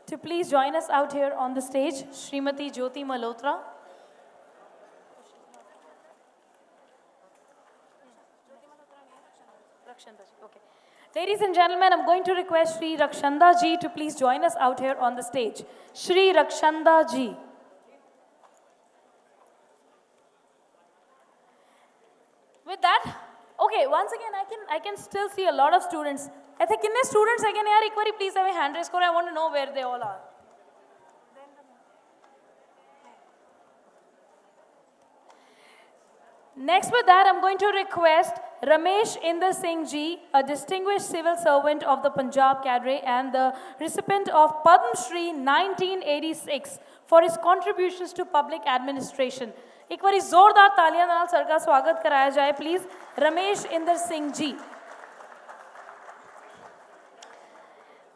to please join us out here on the stage, Srimati Jyoti Malhotra. Okay. Ladies and gentlemen, I'm going to request Shri Rakshanda ji to please join us out here on the stage. Shri Rakshanda ji. With that, okay, once again, I can still see a lot of students. I think कितने students again यार एक बारी please have a hand raise करो. I want to know where they all are. Next with that, I'm going to request Ramesh Inder Singh ji, a distinguished civil servant of the Punjab cadre and the recipient of Padma Shri 1986 for his contributions to public administration. एक बारी जोरदार तालियां नाल sir का स्वागत कराया जाए please Ramesh Inder Singh ji.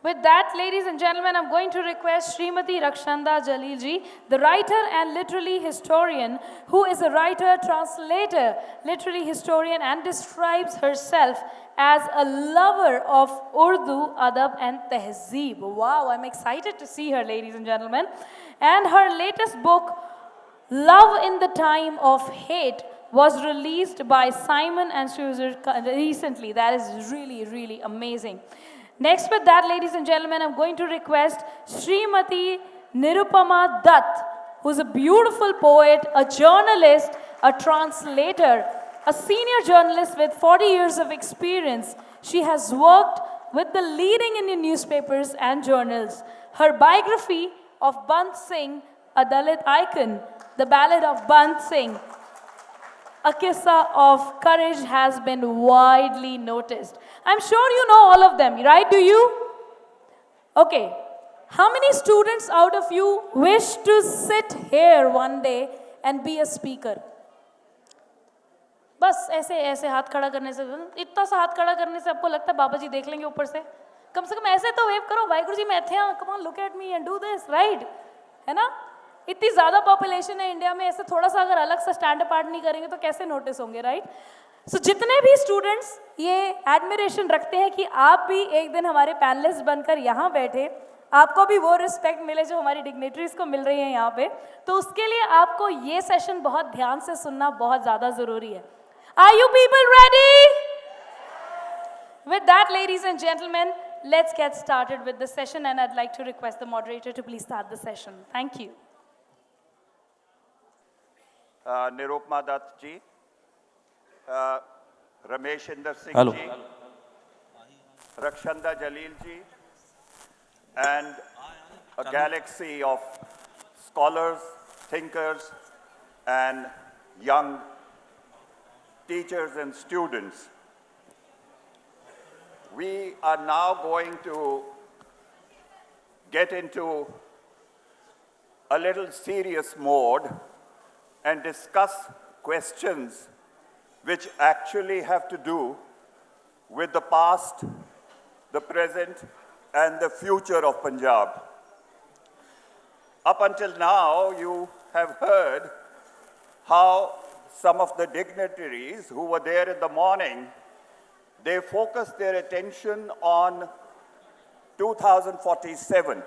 With that, ladies and gentlemen, I'm going to request Srimati Rakshanda Jalil ji, the writer and literary historian, who is a writer, translator, literary historian, and describes herself as a lover of Urdu, adab, and tehzeeb. Wow, I'm excited to see her, ladies and gentlemen. And her latest book, Love in the Time of Hate, was released by Simon & Schuster recently. That is really, really amazing. Next with that, ladies and gentlemen, I'm going to request Srimati Nirupama Dutt, who's a beautiful poet, a journalist, a translator, a senior journalist with 40 years of experience. She has worked with the leading Indian newspapers and journals. Her biography of Bant Singh, a Dalit icon, The Ballad of Bant Singh, a Kissa of Courage, has been widely noticed. I'm sure you know all of them, right? Do you? Okay. How many students out of you wish to sit here one day and be a speaker? बस ऐसे ऐसे हाथ खड़ा करने से, इतना सा हाथ खड़ा करने से आपको लगता है बाबा जी देख लेंगे ऊपर से? कम से कम ऐसे तो वेव करो, वाहिगुरु जी मैं थे, come on look at me and do this, right? है ना? इतनी ज़्यादा पॉपुलेशन है इंडिया में, ऐसे थोड़ा सा अगर अलग सा स्टैंड अपार्ट नहीं करेंगे तो कैसे नोटिस होंगे, राइट? सो जितने भी स्टूडेंट्स ये एडमिरेशन रखते हैं कि आप भी एक दिन हमारे पैनलिस्ट बनकर यहाँ बैठे, आपको भी वो रिस्पेक्ट मिले जो हमारी डिग्नेटरीज को मिल रही है यहाँ पे, तो उसके लिए आपको ये सेशन बहुत ध्यान से सुनना बहुत ज़्यादा ज़रूरी है. Are you people ready? With that, ladies and gentleman, let's get started with the session, and I'd like to request the moderator to please start the session. Thank you. Nirupama Dutt ji, Ramesh Inder Singh ji, Rakshanda Jalil ji, and a galaxy of scholars, thinkers, and young teachers and students. We are now going to get into a little serious mode and discuss questions which actually have to do with the past, the present, and the future of Punjab. Up until now, you have heard how some of the dignitaries who were there in the morning, they focused their attention on 2047.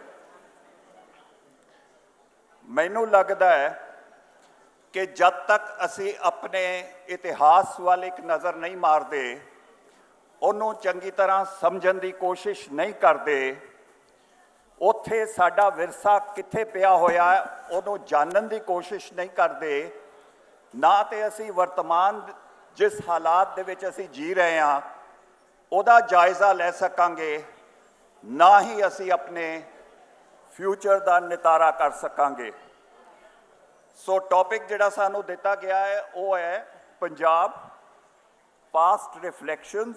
ਮੈਨੂੰ ਲੱਗਦਾ ਹੈ ਕਿ ਜਦ ਤੱਕ ਅਸੀਂ ਆਪਣੇ ਇਤਿਹਾਸ ਵੱਲ ਇੱਕ ਨਜ਼ਰ ਨਹੀਂ ਮਾਰਦੇ, ਉਹਨੂੰ ਚੰਗੀ ਤਰ੍ਹਾਂ ਸਮਝਣ ਦੀ ਕੋਸ਼ਿਸ਼ ਨਹੀਂ ਕਰਦੇ, ਉੱਥੇ ਸਾਡਾ ਵਿਰਸਾ ਕਿੱਥੇ ਪਿਆ ਹੋਇਆ ਹੈ ਉਹਨੂੰ ਜਾਣਨ ਦੀ ਕੋਸ਼ਿਸ਼ ਨਹੀਂ ਕਰਦੇ, ਨਾ ਤੇ ਅਸੀਂ ਵਰਤਮਾਨ ਜਿਸ ਹਾਲਾਤ ਦੇ ਵਿੱਚ ਅਸੀਂ ਜੀ ਰਹੇ ਹਾਂ ਉਹਦਾ ਜਾਇਜ਼ਾ ਲੈ ਸਕਾਂਗੇ, ਨਾ ਹੀ ਅਸੀਂ ਆਪਣੇ ਫਿਊਚਰ ਦਾ ਨਿਤਾਰਾ ਕਰ ਸਕਾਂਗੇ. ਸੋ ਟੌਪਿਕ ਜਿਹੜਾ ਸਾਨੂੰ ਦਿੱਤਾ ਗਿਆ ਹੈ ਉਹ ਹੈ Punjab, past reflections,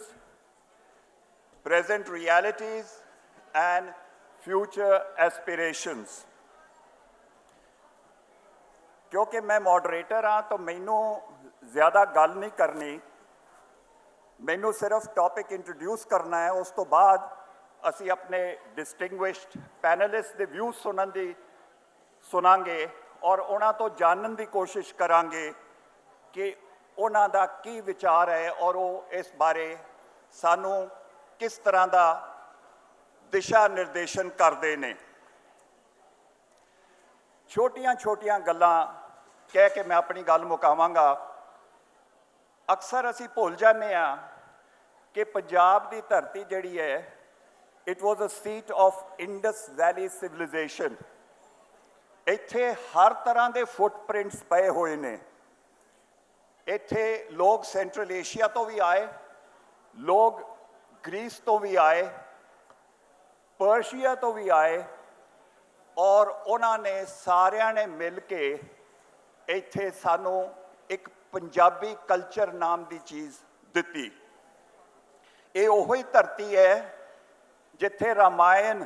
present realities and future aspirations. ਕਿਉਂਕਿ ਮੈਂ ਮੋਡਰੇਟਰ ਹਾਂ ਤਾਂ ਮੈਨੂੰ ਜ਼ਿਆਦਾ ਗੱਲ ਨਹੀਂ ਕਰਨੀ, ਮੈਨੂੰ ਸਿਰਫ ਟੌਪਿਕ ਇੰਟਰੋਡਿਊਸ ਕਰਨਾ ਹੈ. ਉਸ ਤੋਂ ਬਾਅਦ ਅਸੀਂ ਆਪਣੇ ਡਿਸਟਿੰਗੁਇਸ਼ਡ ਪੈਨਲਿਸਟ ਦੇ ਵਿਊ ਸੁਣਾਂਗੇ ਔਰ ਉਹਨਾਂ ਤੋਂ ਜਾਣਨ ਦੀ ਕੋਸ਼ਿਸ਼ ਕਰਾਂਗੇ ਕਿ ਉਹਨਾਂ ਦਾ ਕੀ ਵਿਚਾਰ ਹੈ ਔਰ ਉਹ ਇਸ ਬਾਰੇ ਸਾਨੂੰ ਕਿਸ ਤਰ੍ਹਾਂ ਦਾ ਦਿਸ਼ਾ ਨਿਰਦੇਸ਼ਨ ਕਰਦੇ ਨੇ. ਛੋਟੀਆਂ ਗੱਲਾਂ ਕਹਿ ਕੇ ਮੈਂ ਆਪਣੀ ਗੱਲ ਮੁਕਾਵਾਂਗਾ। ਅਕਸਰ ਅਸੀਂ ਭੁੱਲ ਜਾਂਦੇ ਹਾਂ ਕਿ ਪੰਜਾਬ ਦੀ ਧਰਤੀ ਜਿਹੜੀ ਹੈ, it was a seat of Indus valley civilization. ਇੱਥੇ ਹਰ ਤਰ੍ਹਾਂ ਦੇ ਫੁੱਟਪ੍ਰਿੰਟਸ ਪਏ ਹੋਏ ਨੇ। ਇੱਥੇ ਲੋਕ ਸੈਂਟਰਲ ਏਸ਼ੀਆ ਤੋਂ ਵੀ ਆਏ, ਲੋਕ ਗ੍ਰੀਸ ਤੋਂ ਵੀ ਆਏ, ਪਰਸ਼ੀਆ ਤੋਂ ਵੀ ਆਏ, ਔਰ ਉਹਨਾਂ ਨੇ ਸਾਰਿਆਂ ਨੇ ਮਿਲ ਕੇ ਇੱਥੇ ਸਾਨੂੰ ਇੱਕ ਪੰਜਾਬੀ ਕਲਚਰ ਨਾਮ ਦੀ ਚੀਜ਼ ਦਿੱਤੀ। ਇਹ ਉਹੀ ਧਰਤੀ ਹੈ ਜਿੱਥੇ ਰਾਮਾਇਣ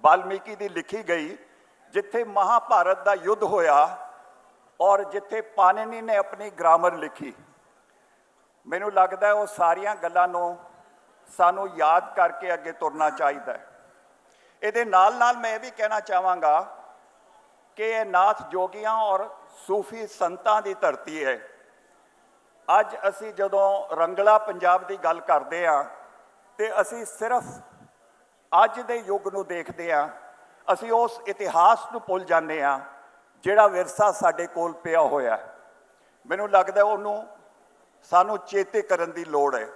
ਵਾਲਮੀਕੀ ਦੀ ਲਿਖੀ ਗਈ, ਜਿੱਥੇ ਮਹਾਭਾਰਤ ਦਾ ਯੁੱਧ ਹੋਇਆ, ਔਰ ਜਿੱਥੇ ਪਾਣਿਨੀ ਨੇ ਆਪਣੀ ਗ੍ਰਾਮਰ ਲਿਖੀ। ਮੈਨੂੰ ਲੱਗਦਾ ਉਹ ਸਾਰੀਆਂ ਗੱਲਾਂ ਨੂੰ ਸਾਨੂੰ ਯਾਦ ਕਰਕੇ ਅੱਗੇ ਤੁਰਨਾ ਚਾਹੀਦਾ ਹੈ। ਇਹਦੇ ਨਾਲ ਨਾਲ ਮੈਂ ਇਹ ਵੀ ਕਹਿਣਾ ਚਾਹਾਂਗਾ ਕਿ ਇਹ ਨਾਥ ਜੋਗੀਆਂ ਔਰ ਸੂਫੀ ਸੰਤਾਂ ਦੀ ਧਰਤੀ ਹੈ। ਅੱਜ ਅਸੀਂ ਜਦੋਂ ਰੰਗਲਾ ਪੰਜਾਬ ਦੀ ਗੱਲ ਕਰਦੇ ਹਾਂ ਤੇ ਅਸੀਂ ਸਿਰਫ ਅੱਜ ਦੇ ਯੁੱਗ ਨੂੰ ਦੇਖਦੇ ਹਾਂ। ਅਸੀਂ ਉਸ ਇਤਿਹਾਸ ਨੂੰ ਭੁੱਲ ਜਾਂਦੇ ਹਾਂ ਜਿਹੜਾ ਵਿਰਸਾ ਸਾਡੇ ਕੋਲ ਪਿਆ ਹੋਇਆ। ਮੈਨੂੰ ਲੱਗਦਾ ਉਹਨੂੰ ਸਾਨੂੰ ਚੇਤੇ ਕਰਨ ਦੀ ਲੋੜ ਹੈ।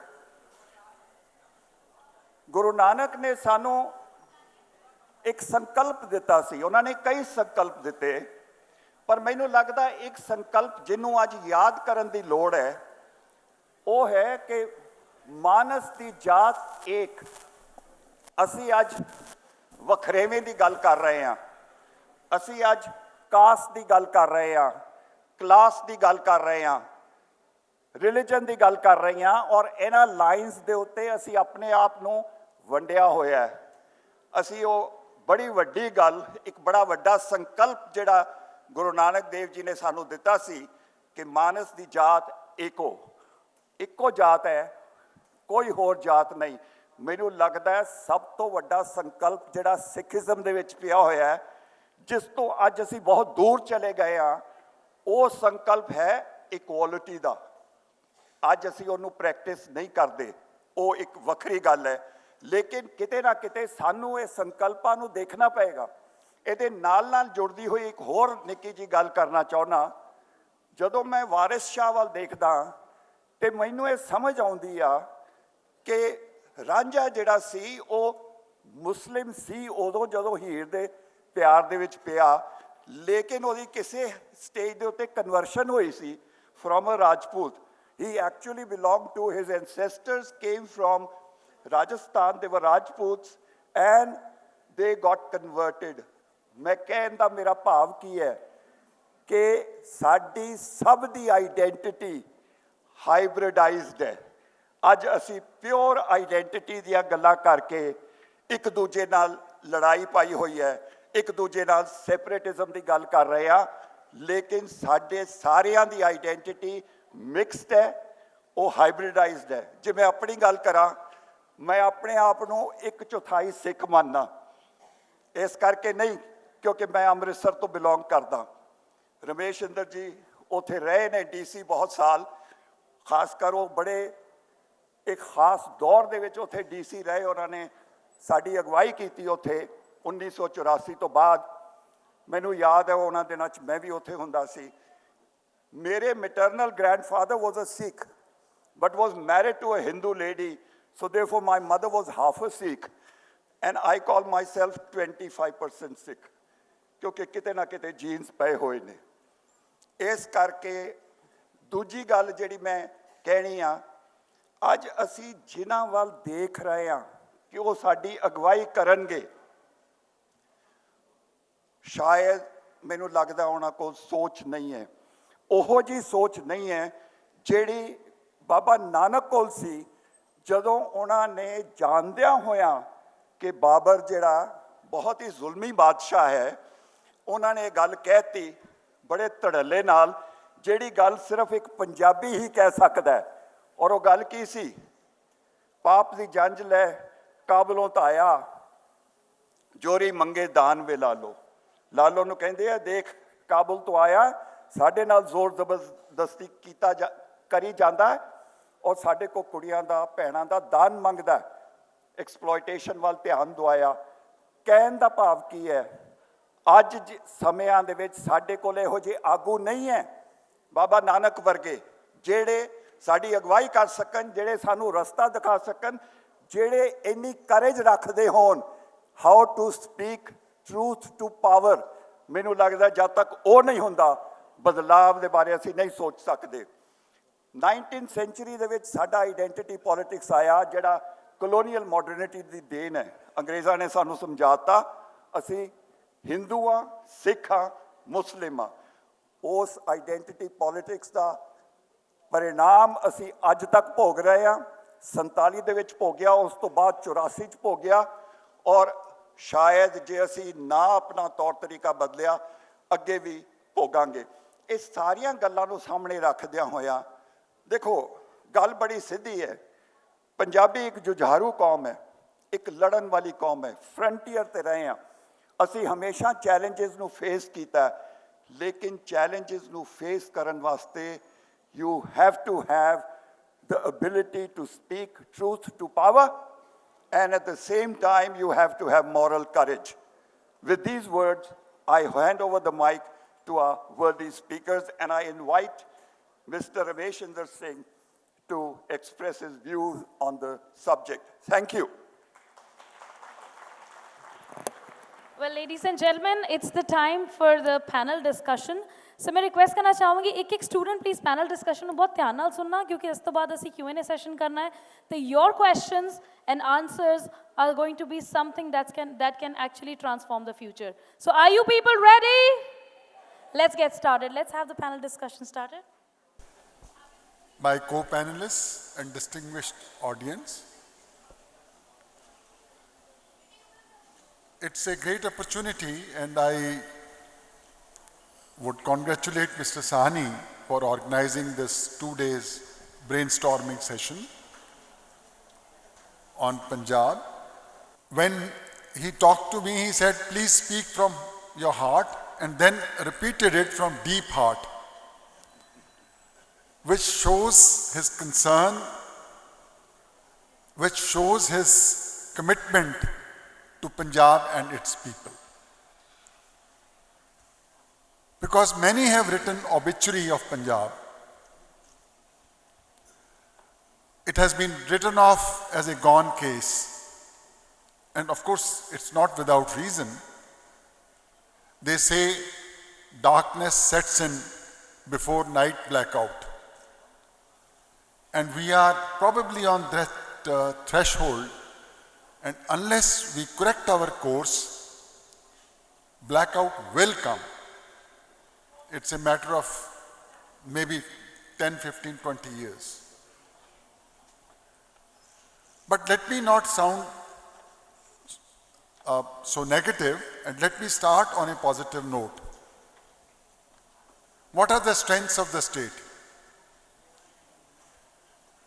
ਗੁਰੂ ਨਾਨਕ ਨੇ ਸਾਨੂੰ ਇੱਕ ਸੰਕਲਪ ਦਿੱਤਾ ਸੀ। ਉਹਨਾਂ ਨੇ ਕਈ ਸੰਕਲਪ ਦਿੱਤੇ, ਪਰ ਮੈਨੂੰ ਲੱਗਦਾ ਇੱਕ ਸੰਕਲਪ ਜਿਹਨੂੰ ਅੱਜ ਯਾਦ ਕਰਨ ਦੀ ਲੋੜ ਹੈ ਉਹ ਹੈ ਕਿ ਮਾਨਸ ਦੀ ਜਾਤ ਏਕ। ਅਸੀਂ ਅੱਜ ਵਖਰੇਵੇਂ ਦੀ ਗੱਲ ਕਰ ਰਹੇ ਹਾਂ, ਅਸੀਂ ਅੱਜ ਕਾਸਟ ਦੀ ਗੱਲ ਕਰ ਰਹੇ ਹਾਂ, ਕਲਾਸ ਦੀ ਗੱਲ ਕਰ ਰਹੇ ਹਾਂ, ਰਿਲੀਜਨ ਦੀ ਗੱਲ ਕਰ ਰਹੇ ਹਾਂ, ਔਰ ਇਹਨਾਂ ਲਾਈਨਸ ਦੇ ਉੱਤੇ ਅਸੀਂ ਆਪਣੇ ਆਪ ਨੂੰ ਵੰਡਿਆ ਹੋਇਆ ਹੈ। ਅਸੀਂ ਉਹ ਬੜੀ ਵੱਡੀ ਗੱਲ, ਇੱਕ ਬੜਾ ਵੱਡਾ ਸੰਕਲਪ ਜਿਹੜਾ ਗੁਰੂ ਨਾਨਕ ਦੇਵ ਜੀ ਨੇ ਸਾਨੂੰ ਦਿੱਤਾ ਸੀ ਕਿ ਮਾਨਸ ਦੀ ਜਾਤ ਇੱਕੋ ਜਾਤ ਹੈ, ਕੋਈ ਹੋਰ ਜਾਤ ਨਹੀਂ। ਮੈਨੂੰ ਲੱਗਦਾ ਹੈ ਸਭ ਤੋਂ ਵੱਡਾ ਸੰਕਲਪ ਜਿਹੜਾ ਸਿੱਖੀਜ਼ਮ ਦੇ ਵਿੱਚ ਪਿਆ ਹੋਇਆ ਹੈ, ਜਿਸ ਤੋਂ ਅੱਜ ਅਸੀਂ ਬਹੁਤ ਦੂਰ ਚਲੇ ਗਏ ਹਾਂ, ਉਹ ਸੰਕਲਪ ਹੈ ਇਕੁਐਲਿਟੀ ਦਾ। ਅੱਜ ਅਸੀਂ ਉਹਨੂੰ ਪ੍ਰੈਕਟਿਸ ਨਹੀਂ ਕਰਦੇ, ਉਹ ਇੱਕ ਵੱਖਰੀ ਗੱਲ ਹੈ। ਲੇਕਿਨ ਕਿਤੇ ਨਾ ਕਿਤੇ ਸਾਨੂੰ ਇਹ ਸੰਕਲਪਾਂ ਨੂੰ ਦੇਖਣਾ ਪਏਗਾ। ਇਹਦੇ ਨਾਲ ਨਾਲ ਜੁੜਦੀ ਹੋਈ ਇੱਕ ਹੋਰ ਨਿੱਕੀ ਜਿਹੀ ਗੱਲ ਕਰਨਾ ਚਾਹੁੰਦਾ। ਜਦੋਂ ਮੈਂ ਵਾਰਿਸ ਸ਼ਾਹ ਵੱਲ ਦੇਖਦਾ ਤੇ ਮੈਨੂੰ ਇਹ ਸਮਝ ਆਉਂਦੀ ਆ ਕਿ ਰਾਂਝਾ ਜਿਹੜਾ ਸੀ ਉਹ ਮੁਸਲਿਮ ਸੀ ਉਦੋਂ ਜਦੋਂ ਹੀਰ ਦੇ ਪਿਆਰ ਦੇ ਵਿੱਚ ਪਿਆ, ਲੇਕਿਨ ਉਹਦੀ ਕਿਸੇ ਸਟੇਜ ਦੇ ਉੱਤੇ ਕਨਵਰਸ਼ਨ ਹੋਈ ਸੀ from a Rajput. He actually belong to his ancestors came from Rajasthan, they were Rajputs and they got converted. ਮੈਂ ਕਹਿਣ ਦਾ ਮੇਰਾ ਭਾਵ ਕੀ ਹੈ ਕਿ ਸਾਡੀ ਸਭ ਦੀ ਆਈਡੈਂਟੀਟੀ ਹਾਈਬ੍ਰਿਡਾਈਜ਼ਡ ਹੈ। ਅੱਜ ਅਸੀਂ ਪਿਓਰ ਆਈਡੈਂਟੀਟੀ ਦੀਆਂ ਗੱਲਾਂ ਕਰਕੇ ਇੱਕ ਦੂਜੇ ਨਾਲ ਲੜਾਈ ਪਾਈ ਹੋਈ ਹੈ, ਇੱਕ ਦੂਜੇ ਨਾਲ ਸੈਪਰੇਟਿਜ਼ਮ ਦੀ ਗੱਲ ਕਰ ਰਹੇ ਹਾਂ, ਲੇਕਿਨ ਸਾਡੇ ਸਾਰਿਆਂ ਦੀ ਆਈਡੈਂਟੀਟੀ ਮਿਕਸਡ ਹੈ, ਉਹ ਹਾਈਬ੍ਰਿਡਾਈਜ਼ਡ ਹੈ। ਜੇ ਮੈਂ ਆਪਣੀ ਗੱਲ ਕਰਾਂ, ਮੈਂ ਆਪਣੇ ਆਪ ਨੂੰ 1/4 ਸਿੱਖ ਮੰਨਦਾ, ਇਸ ਕਰਕੇ ਨਹੀਂ ਕਿਉਂਕਿ ਮੈਂ ਅੰਮ੍ਰਿਤਸਰ ਤੋਂ ਬਿਲੋਂਗ ਕਰਦਾ। ਰਮੇਸ਼ ਇੰਦਰ ਜੀ ਉੱਥੇ ਰਹੇ ਨੇ DC ਬਹੁਤ ਸਾਲ, ਖਾਸ ਕਰ ਉਹ ਬੜੇ ਇੱਕ ਖਾਸ ਦੌਰ ਦੇ ਵਿੱਚ ਉੱਥੇ DC ਰਹੇ। ਉਹਨਾਂ ਨੇ ਸਾਡੀ ਅਗਵਾਈ ਕੀਤੀ ਉੱਥੇ 1984 ਤੋਂ ਬਾਅਦ। ਮੈਨੂੰ ਯਾਦ ਹੈ ਉਹਨਾਂ ਦਿਨਾਂ 'ਚ ਮੈਂ ਵੀ ਉੱਥੇ ਹੁੰਦਾ ਸੀ। ਮੇਰੇ maternal grandfather was a Sikh but was married to a Hindu lady, so therefore my mother was half a Sikh and I call myself 25% Sikh, ਕਿਉਂਕਿ ਕਿਤੇ ਨਾ ਕਿਤੇ ਜੀਨਸ ਪਏ ਹੋਏ ਨੇ। ਇਸ ਕਰਕੇ ਦੂਜੀ ਗੱਲ ਜਿਹੜੀ ਮੈਂ ਕਹਿਣੀ ਆ, ਅੱਜ ਅਸੀਂ ਜਿਨ੍ਹਾਂ ਵੱਲ ਦੇਖ ਰਹੇ ਹਾਂ ਕਿ ਉਹ ਸਾਡੀ ਅਗਵਾਈ ਕਰਨਗੇ, ਸ਼ਾਇਦ ਮੈਨੂੰ ਲੱਗਦਾ ਉਹਨਾਂ ਕੋਲ ਸੋਚ ਨਹੀਂ ਹੈ, ਉਹੋ ਜਿਹੀ ਸੋਚ ਨਹੀਂ ਹੈ ਜਿਹੜੀ ਬਾਬਾ ਨਾਨਕ ਕੋਲ ਸੀ। ਜਦੋਂ ਉਹਨਾਂ ਨੇ ਜਾਣਦਿਆਂ ਹੋਇਆਂ ਕਿ ਬਾਬਰ ਜਿਹੜਾ ਬਹੁਤ ਹੀ ਜ਼ੁਲਮੀ ਬਾਦਸ਼ਾਹ ਹੈ, ਉਹਨਾਂ ਨੇ ਇਹ ਗੱਲ ਕਹਿਤੀ ਬੜੇ ਧੜੱਲੇ ਨਾਲ, ਜਿਹੜੀ ਗੱਲ ਸਿਰਫ ਇੱਕ ਪੰਜਾਬੀ ਹੀ ਕਹਿ ਸਕਦਾ ਹੈ। ਔਰ ਉਹ ਗੱਲ ਕੀ ਸੀ? ਪਾਪ ਦੀ ਜੰਝ ਲੈ ਕਾਬਲੋਂ ਤਾਇਆ, ਜੋਰੀ ਮੰਗੇ ਦਾਨ ਵੇ ਲਾਲੋ। ਲਾਲੋ ਨੂੰ ਕਹਿੰਦੇ ਆ, ਦੇਖ ਕਾਬੁਲ ਤੋਂ ਆਇਆ, ਸਾਡੇ ਨਾਲ ਜ਼ੋਰ ਜ਼ਬਰਦਸਤੀ ਕਰੀ ਜਾਂਦਾ ਔਰ ਸਾਡੇ ਕੋਲ ਕੁੜੀਆਂ ਦਾ ਭੈਣਾਂ ਦਾ ਦਾਨ ਮੰਗਦਾ, ਐਕਸਪਲੋਇਟੇਸ਼ਨ ਵੱਲ ਧਿਆਨ ਦਵਾਇਆ। ਕਹਿਣ ਦਾ ਭਾਵ ਕੀ ਹੈ? ਅੱਜ ਸਮਿਆਂ ਦੇ ਵਿੱਚ ਸਾਡੇ ਕੋਲ ਇਹੋ ਜਿਹੇ ਆਗੂ ਨਹੀਂ ਹੈ ਬਾਬਾ ਨਾਨਕ ਵਰਗੇ ਜਿਹੜੇ ਸਾਡੀ ਅਗਵਾਈ ਕਰ ਸਕਣ, ਜਿਹੜੇ ਸਾਨੂੰ ਰਸਤਾ ਦਿਖਾ ਸਕਣ, ਜਿਹੜੇ ਇੰਨੀ ਕਰੇਜ ਰੱਖਦੇ ਹੋਣ how to speak truth to power. ਮੈਨੂੰ ਲੱਗਦਾ ਜਦ ਤੱਕ ਉਹ ਨਹੀਂ ਹੁੰਦਾ ਬਦਲਾਵ ਦੇ ਬਾਰੇ ਅਸੀਂ ਨਹੀਂ ਸੋਚ ਸਕਦੇ। 19th ਸੈਂਚੁਰੀ ਦੇ ਵਿੱਚ ਸਾਡਾ ਆਈਡੈਂਟੀਟੀ ਪੋਲਿਟਿਕਸ ਆਇਆ ਜਿਹੜਾ ਕਲੋਨੀਅਲ ਮਾਡਰਨਿਟੀ ਦੀ ਦੇਣ ਹੈ। ਅੰਗਰੇਜ਼ਾਂ ਨੇ ਸਾਨੂੰ ਸਮਝਾਤਾ ਅਸੀਂ ਹਿੰਦੂ ਹਾਂ, ਸਿੱਖ ਹਾਂ, ਮੁਸਲਿਮ ਹਾਂ। ਉਸ ਆਈਡੈਂਟੀਟੀ ਪੋਲਿਟਿਕਸ ਦਾ परिणाम असी अज तक भोग रहे हैं। 47 ਦੇ ਵਿੱਚ ਭੋਗਿਆ, ਉਸ ਤੋਂ ਬਾਅਦ 84 ਚ ਭੋਗਿਆ, और शायद जे असी ना अपना तौर तरीका बदलिया अगे भी भोगांगे। इस सारिया गल्लां नूं सामने रखदियां होया देखो गल बड़ी सीधी है। पंजाबी एक जुझारू कौम है, एक लड़न वाली कौम है, फ्रंटियर ते रहे हैं। असी हमेशा चैलेंजेस नूं फेस कीता, लेकिन चैलेंजेस नूं फेस करन वास्ते you have to have the ability to speak truth to power, and at the same time you have to have moral courage. With these words, I hand over the mic to our worthy speakers, and I invite Mr. Raveshinder Singh to express his views on the subject. Thank you. Well, ladies and gentlemen, it's the time for the panel discussion. सो मैं request करना चाहूँगी एक एक student please panel discussion में बहुत ध्यान नाल सुनना, क्योंकि इस तो बाद असी Q&A सेशन करना है। तो your questions and answers are going to be something that can actually transform the future. So are you people ready? Let's get started. Let's have the panel discussion started. My co-panelists and distinguished audience, it's a great opportunity, and I would congratulate Mr. Sahni for organizing this 2 days brainstorming session on Punjab. When he talked to me, he said, please speak from your heart, and then repeated it from deep heart, which shows his concern, which shows his commitment to Punjab and its people. Because many have written obituary of Punjab. It has been written off as a gone case. And of course, it's not without reason. They say darkness sets in before night blackout. And we are probably on that threshold. And unless we correct our course, blackout will come. It's a matter of maybe 10, 15, 20 years. But let me not sound so negative, and let me start on a positive note. What are the strengths of the state?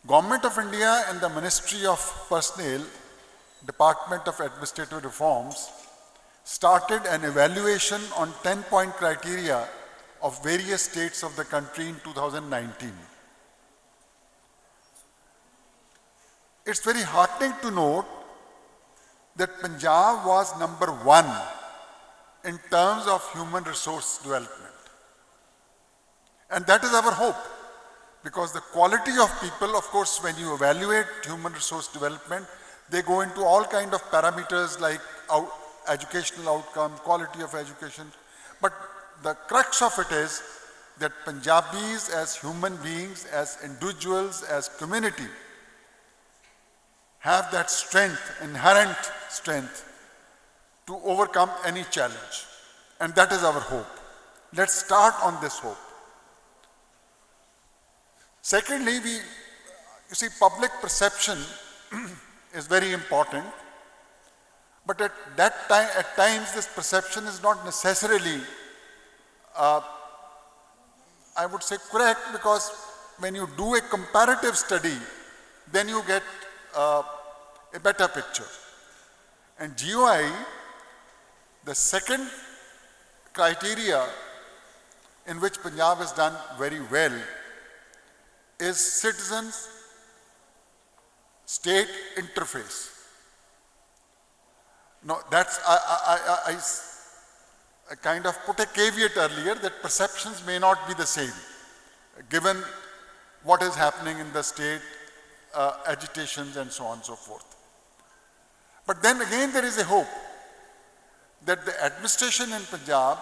Government of India and the Ministry of Personnel, Department of Administrative Reforms, started an evaluation on 10-point criteria of various states of the country in 2019. It's very heartening to note that Punjab was number 1 in terms of human resource development. And that is our hope, because the quality of people, of course, when you evaluate human resource development, they go into all kinds of parameters like educational outcome, quality of education, but the crux of it is that Punjabis as human beings, as individuals, as community, have that strength, inherent strength, to overcome any challenge. And that is our hope. Let's start on this hope. Secondly, you see, public perception is very important, but at times this perception is not necessarily I would say correct, because when you do a comparative study, then you get a better picture. And GOI, the second criteria in which Punjab has done very well, is citizens-state interface. No, that's I kind of put a caveat earlier that perceptions may not be the same, given what is happening in the state, agitations and so on and so forth. But then again there is a hope that the administration in Punjab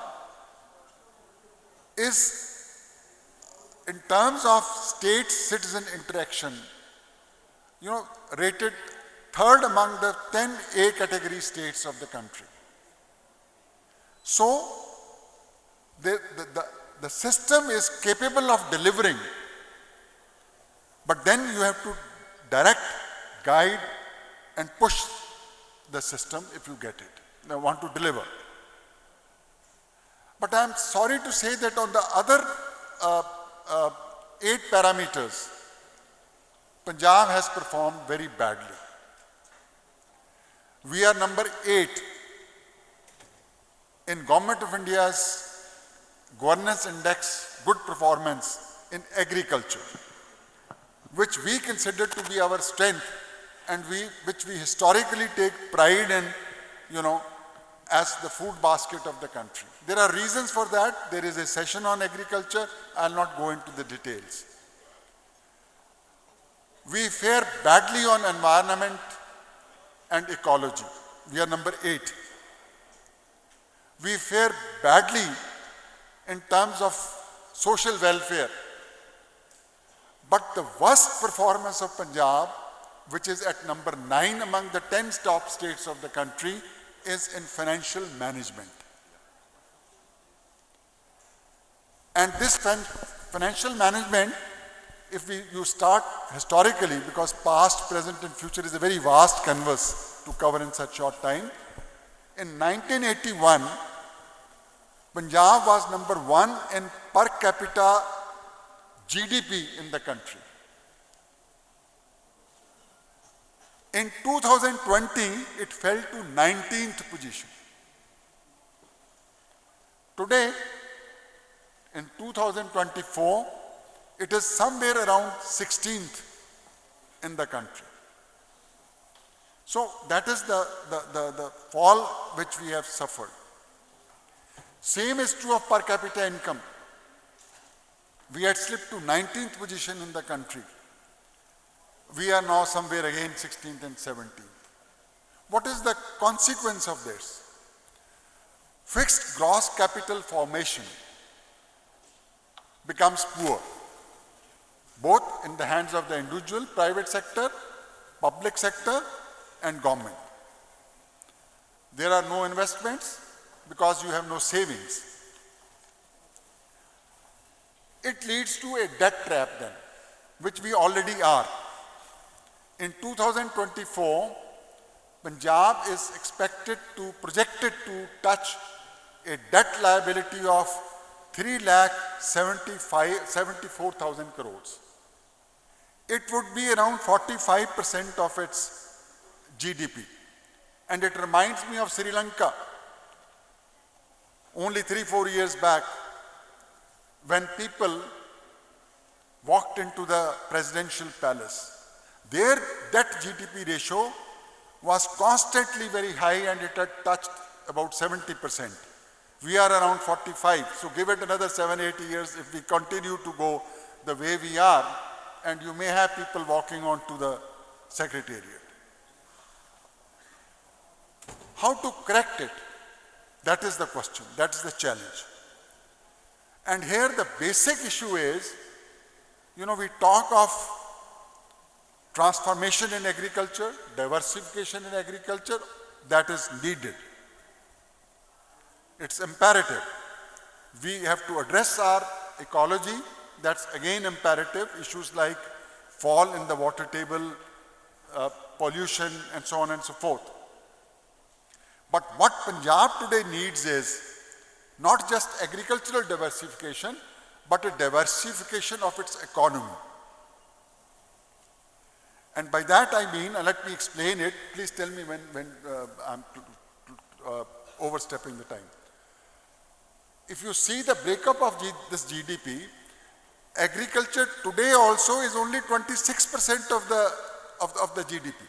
is, in terms of state-citizen interaction, rated third among the 10 A category states of the country. So, the system is capable of delivering, but then you have to direct, guide and push the system if you get it. They want to deliver. But I am sorry to say that on the other 8 parameters, Punjab has performed very badly. We are number 8 in Government of India's Governance Index good performance in agriculture, which we consider to be our strength and which we historically take pride in, as the food basket of the country. There are reasons for that. There is a session on agriculture. I will not go into the details. We fare badly on environment and ecology. We are number 8. We fare badly in terms of social welfare. But the worst performance of Punjab, which is at number 9 among the 10 top states of the country, is in financial management. And this financial management, if you start historically, because past, present and future is a very vast canvas to cover in such short time. In 1981, Punjab was number 1 in per capita GDP in the country. In 2020, it fell to 19th position. Today, in 2024, it is somewhere around 16th in the country. So that is the fall which we have suffered. Same is true of per capita income. We had slipped to 19th position in the country. We are now somewhere again 16th and 17th. What is the consequence of this? Fixed gross capital formation becomes poor, both in the hands of the individual, private sector, public sector and government. There are no investments because you have no savings. It leads to a debt trap then, which we already are. In 2024, Punjab is projected to touch a debt liability of 3,74,000 crores. It would be around 45% of its GDP. And it reminds me of Sri Lanka. Only 3-4 years back, when people walked into the presidential palace, their debt GDP ratio was constantly very high and it had touched about 70%. We are around 45. So give it another 7-8 years if we continue to go the way we are, and you may have people walking onto the secretariat. How to correct it? That is the question. That is the challenge. And here the basic issue is, we talk of transformation in agriculture, diversification in agriculture, that is needed. It's imperative. We have to address our ecology, that's again imperative. Issues like fall in the water table, pollution and so on and so forth. But what Punjab today needs is not just agricultural diversification, but a diversification of its economy. And by that I mean, let me explain it. Please tell me when I'm overstepping the time. If you see the breakup of this GDP, agriculture today also is only 26% of the GDP.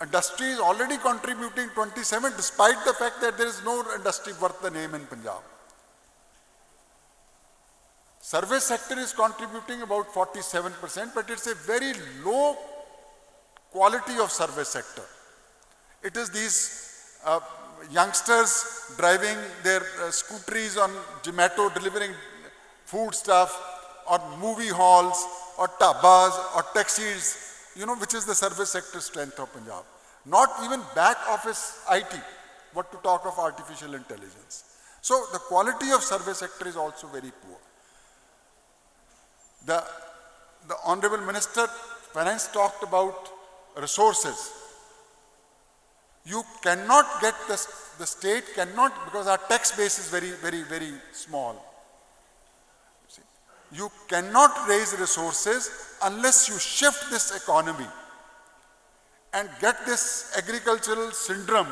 Industry is already contributing 27 despite the fact that there is no industry worth the name in Punjab. Service sector is contributing about 47%, but it's a very low quality of service sector. It is these youngsters driving their scooteries on Zomato, delivering food stuff, or movie halls, or tabas, or taxis, which is the service sector strength of Punjab. Not even back office IT, what to talk of artificial intelligence. So the quality of service sector is also very poor. The Honorable Minister Finance talked about resources. You cannot get the state cannot, because our tax base is very, very, very small. You cannot raise resources unless you shift this economy and get this agricultural syndrome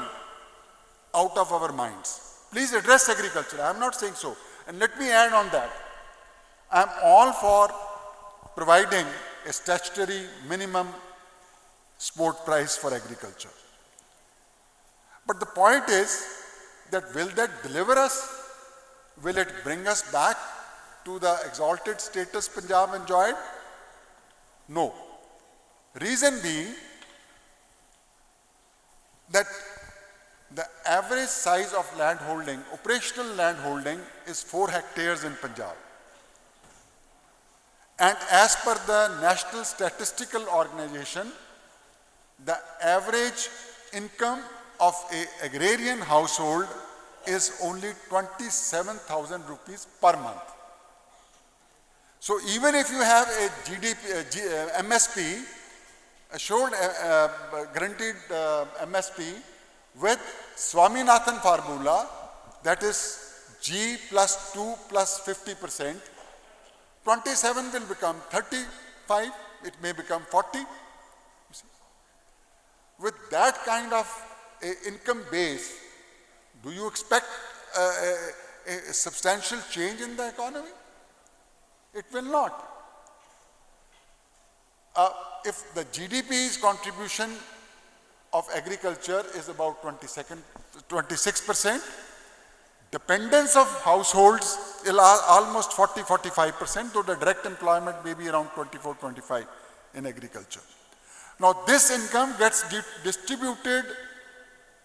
out of our minds. Please address agriculture. I am not saying so. And let me add on that. I am all for providing a statutory minimum support price for agriculture. But the point is that will that deliver us? Will it bring us back to the exalted status Punjab enjoyed? No. Reason being that the average size of land holding, operational land holding, is 4 hectares in Punjab. And as per the National Statistical Organization, the average income of an agrarian household is only 27,000 rupees per month. So even if you have a MSP, assured guaranteed MSP with Swaminathan formula, that is G plus 2 plus 50%, 27 will become 35, it may become 40. You see. With that kind of income base, do you expect a substantial change in the economy? It will not. If the GDP's contribution of agriculture is about 26%, dependence of households is almost 40-45%, though the direct employment may be around 24-25 in agriculture. Now this income gets distributed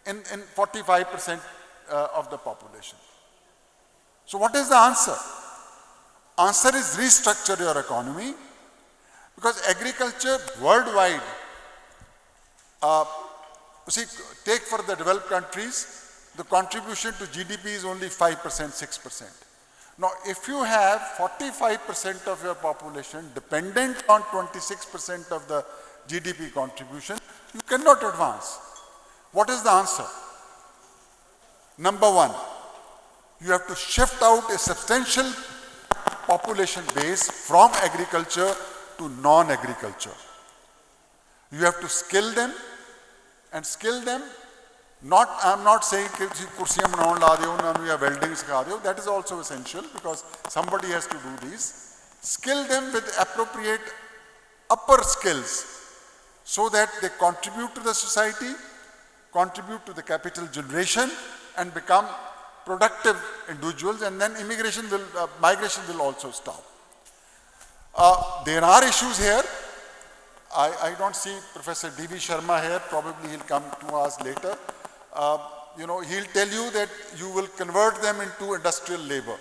in 45% of the population. So what is the answer? Answer is restructure your economy, because agriculture worldwide, take for the developed countries, the contribution to GDP is only 5%, 6%. Now, if you have 45% of your population dependent on 26% of the GDP contribution, you cannot advance. What is the answer? Number one, you have to shift out a substantial population base from agriculture to non-agriculture. You have to skill them, and skill them, I am not saying kursiyan banaun la deo unna nu ya welding sikha deo, that is also essential because somebody has to do these. Skill them with appropriate upper skills so that they contribute to the society, contribute to the capital generation, and become productive individuals, and then migration will also stop. There are issues here. I don't see Professor D.V. Sharma here, probably he'll come to us later. He'll tell you that you will convert them into industrial labor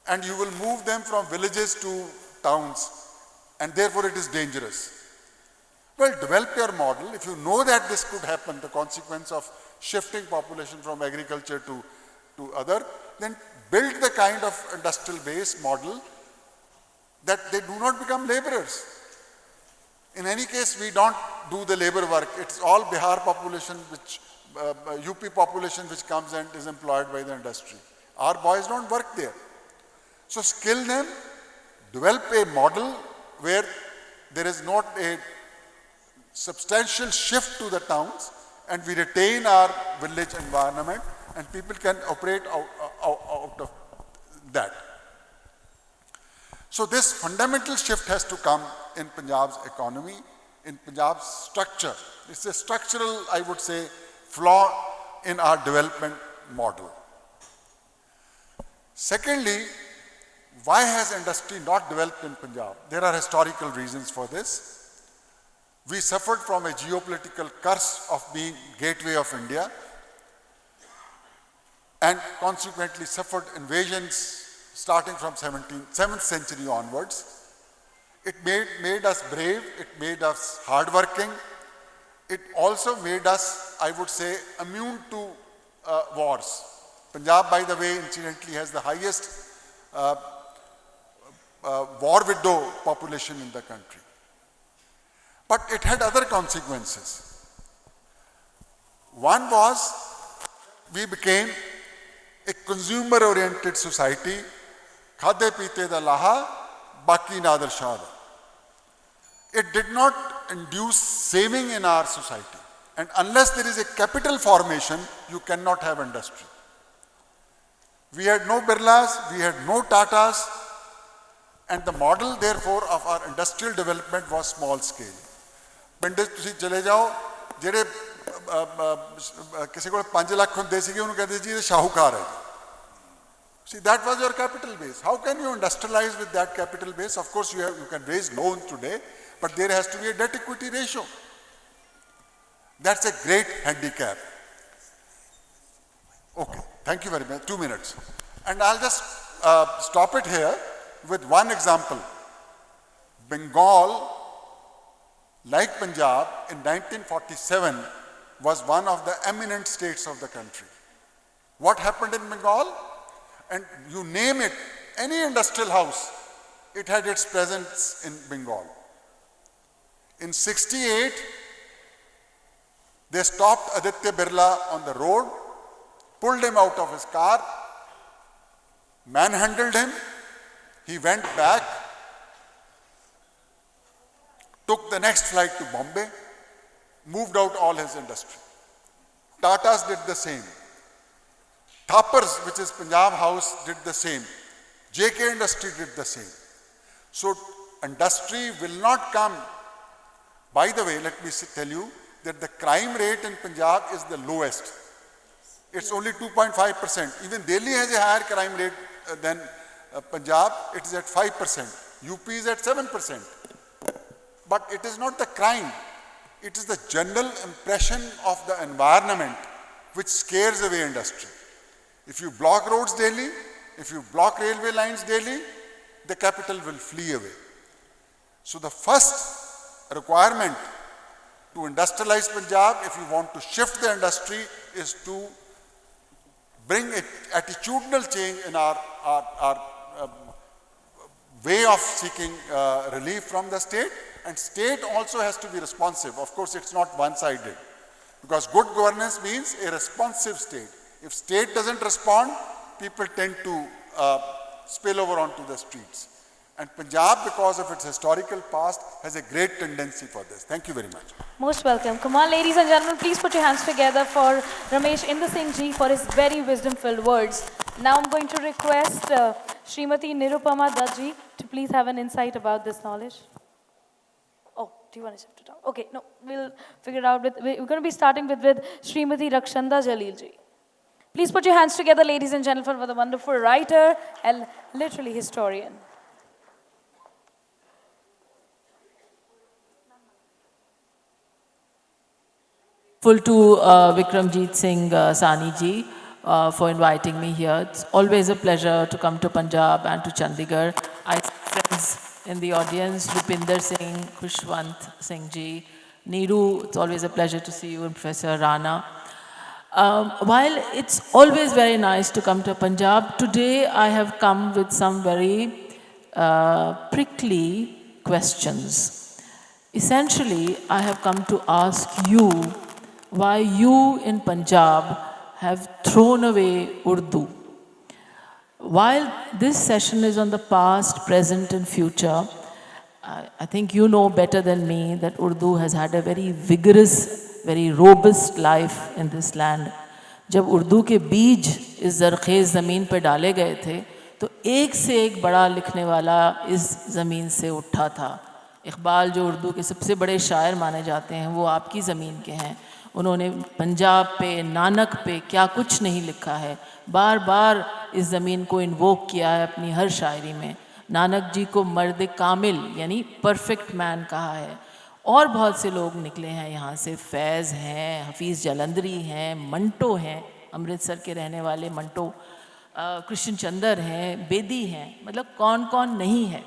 and you will move them from villages to towns, and therefore it is dangerous. Well, develop your model. If you know that this could happen, the consequence of shifting population from agriculture to other, then build the kind of industrial base model that they do not become laborers. In any case, we don't do the labor work. It's all Bihar population, UP population which comes and is employed by the industry. Our boys don't work there. So skill them, develop a model where there is not a substantial shift to the towns, and we retain our village environment, and people can operate out of that. So this fundamental shift has to come in Punjab's economy, in Punjab's structure. It's a structural, I would say, flaw in our development model. Secondly, why has industry not developed in Punjab? There are historical reasons for this. We suffered from a geopolitical curse of being gateway of India, and consequently suffered invasions starting from 7th century onwards. It made us brave, it made us hardworking. It also made us, I would say, immune to wars. Punjab, by the way, incidentally has the highest war widow population in the country. But it had other consequences. One was we became a consumer-oriented society, khade peete da laha, baki nadar shah da. It did not induce saving in our society. And unless there is a capital formation, you cannot have industry. We had no Birlas, we had no Tatas, and the model therefore of our industrial development was small scale. ਪਿੰਡ ਤੁਸੀਂ ਚਲੇ ਜਾਓ ਜਿਹੜੇ ਕਿਸੇ ਕੋਲ 5 ਲੱਖ ਹੁੰਦੇ ਸੀਗੇ ਉਹਨੂੰ ਕਹਿੰਦੇ ਜੀ ਇਹ ਸ਼ਾਹੂਕਾਰ ਹੈ। See, that was your capital base. How can you industrialize with that capital base? Of course, you can raise loans today, but there has to be a debt equity ratio. That's a great handicap. Okay, thank you very much. 2 minutes. And I'll just stop it here with one example. Bengal, like Punjab, in 1947 was one of the eminent states of the country. What happened in Bengal? And you name it, any industrial house, it had its presence in Bengal. In 68, they stopped Aditya Birla on the road, pulled him out of his car, manhandled him, he went back, took the next flight to Bombay, moved out all his industry. Tatas did the same. Thapars, which is Punjab House, did the same. JK Industry did the same. So industry will not come. By the way, let me tell you that the crime rate in Punjab is the lowest. It's only 2.5%. Even Delhi has a higher crime rate than Punjab. It is at 5%. UP is at 7%. But it is not the crime. It is the general impression of the environment which scares away industry. If you block roads daily, if you block railway lines daily, the capital will flee away. So the first requirement to industrialize Punjab, if you want to shift the industry, is to bring an attitudinal change in our way of seeking relief from the state. And state also has to be responsive. Of course, it's not one-sided. Because good governance means a responsive state. If state doesn't respond, people tend to spill over onto the streets. And Punjab, because of its historical past, has a great tendency for this. Thank you very much. Most welcome. Come on, ladies and gentlemen, please put your hands together for Ramesh Inder Singh Ji for his very wisdom-filled words. Now I'm going to request Srimati Nirupama Dutt Ji to please have an insight about this knowledge. Oh, do you want to shift it down? Okay, no, we'll figure it out. We're going to be starting with Srimati Rakshanda Jalil Ji. Please put your hands together, ladies and gentlemen, for the wonderful writer and literally historian. Full to Vikramjit Singh Sani ji for inviting me here. It's always a pleasure to come to Punjab and to Chandigarh. I see friends in the audience, Rupinder Singh, Khushwant Singh ji, Neeru, it's always a pleasure to see you, and Professor Rana. While it's always very nice to come to Punjab, today I have come with some very prickly questions. Essentially, I have come to ask you why you in Punjab have thrown away Urdu. While this session is on the past, present and future, I think you know better than me that Urdu has had a very vigorous, very robust life in this land. जब उर्दू के बीज इस ज़रख़ेज़ ज़मीन पर डाले गए थे तो एक से एक बड़ा लिखने वाला इस ज़मीन से उठा था. इकबाल जो उर्दू के सबसे बड़े शायर माने जाते हैं वो आपकी ज़मीन के हैं। उन्होंने पंजाब पे, नानक पे क्या कुछ नहीं लिखा है, बार बार इस ज़मीन को इन्वोक किया है अपनी हर शायरी में। नानक जी को मर्द कामिल यानी परफेक्ट मैन कहा है। और बहुत से लोग निकले हैं यहाँ से, फैज़ हैं, हफीज़ जलंधरी हैं, मंटो हैं, अमृतसर के रहने वाले मंटो, कृष्ण चंद्र हैं, बेदी हैं, मतलब कौन कौन नहीं है।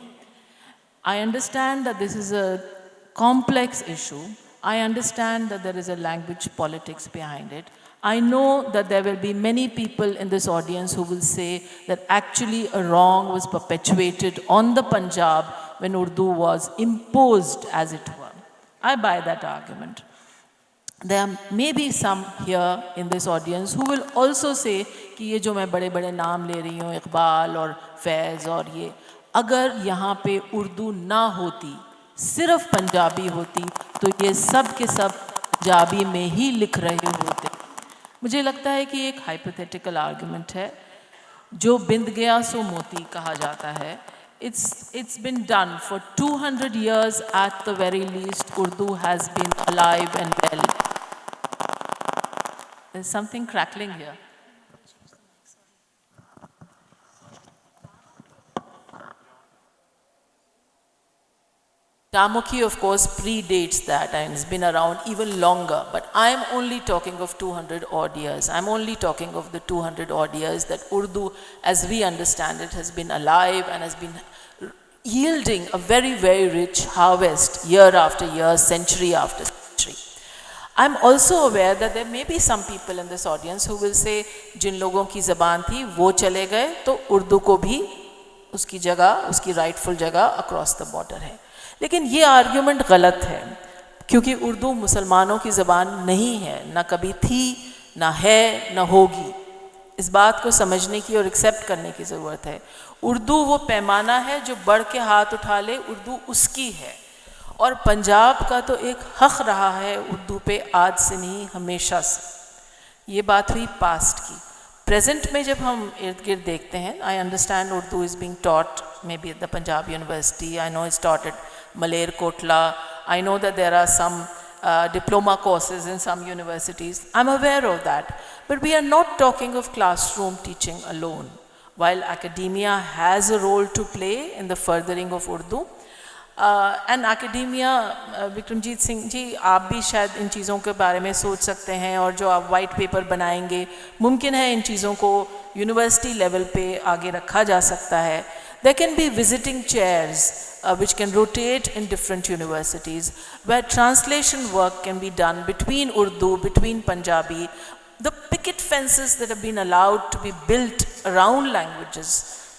I understand that this is a complex issue. I understand that there is a language politics behind it. I know that there will be many people in this audience who will say that actually a wrong was perpetuated on the Punjab when Urdu was imposed, as it were. I buy that argument. There may be some here in this audience who will also say कि ये जो मैं बड़े बड़े नाम ले रही हूँ, इकबाल और फैज़ और ये, अगर यहाँ पे उर्दू ना होती, सिर्फ पंजाबी होती, तो ये सब के सब पंजाबी में ही लिख रहे होते। मुझे लगता है कि एक हाइपोथेटिकल आर्गुमेंट है, जो बिंद गया सो मोती कहा जाता है। It's been done for 200 years at the very least. Urdu has been alive and well. There's something crackling here. Jamukhi, of course, predates that and has been around even longer. But I'm only talking of 200 odd years. I'm only talking of the 200 odd years that Urdu, as we understand it, has been alive and has been yielding a very, very rich harvest year after year, century after century. I'm also aware that there may be some people in this audience who will say, जिन लोगों की ज़बान थी वो चले गए, तो उर्दू को भी उसकी जगह, उसकी rightful जगह across the border है। लेकिन ये आर्ग्यूमेंट गलत है, क्योंकि उर्दू मुसलमानों की ज़बान नहीं है, ना कभी थी, ना है, ना होगी। इस बात को समझने की और एक्सेप्ट करने की ज़रूरत है। उर्दू वो पैमाना है जो बढ़ के हाथ उठा ले, उर्दू उसकी है। और पंजाब का तो एक हक़ रहा है उर्दू पे, आज से नहीं हमेशा से। ये बात हुई पास्ट की। प्रेजेंट में जब हम इर्द गिर्द देखते हैं, I understand Urdu is being taught may be at the Punjab university, I know it's taught at Malerkotla. I know that there are some diploma courses in some universities. I'm aware of that. But we are not talking of classroom teaching alone. While academia has a role to play in the furthering of Urdu, and academia, Vikramjit Singh ji, आप भी शायद इन चीज़ों के बारे में सोच सकते हैं, और जो आप वाइट पेपर बनाएंगे, मुमकिन है इन चीज़ों को यूनिवर्सिटी लेवल पे आगे रखा जा सकता है। There can be visiting chairs which can rotate in different universities, where translation work can be done between Urdu, between Punjabi. The picket fences that have been allowed to be built around languages,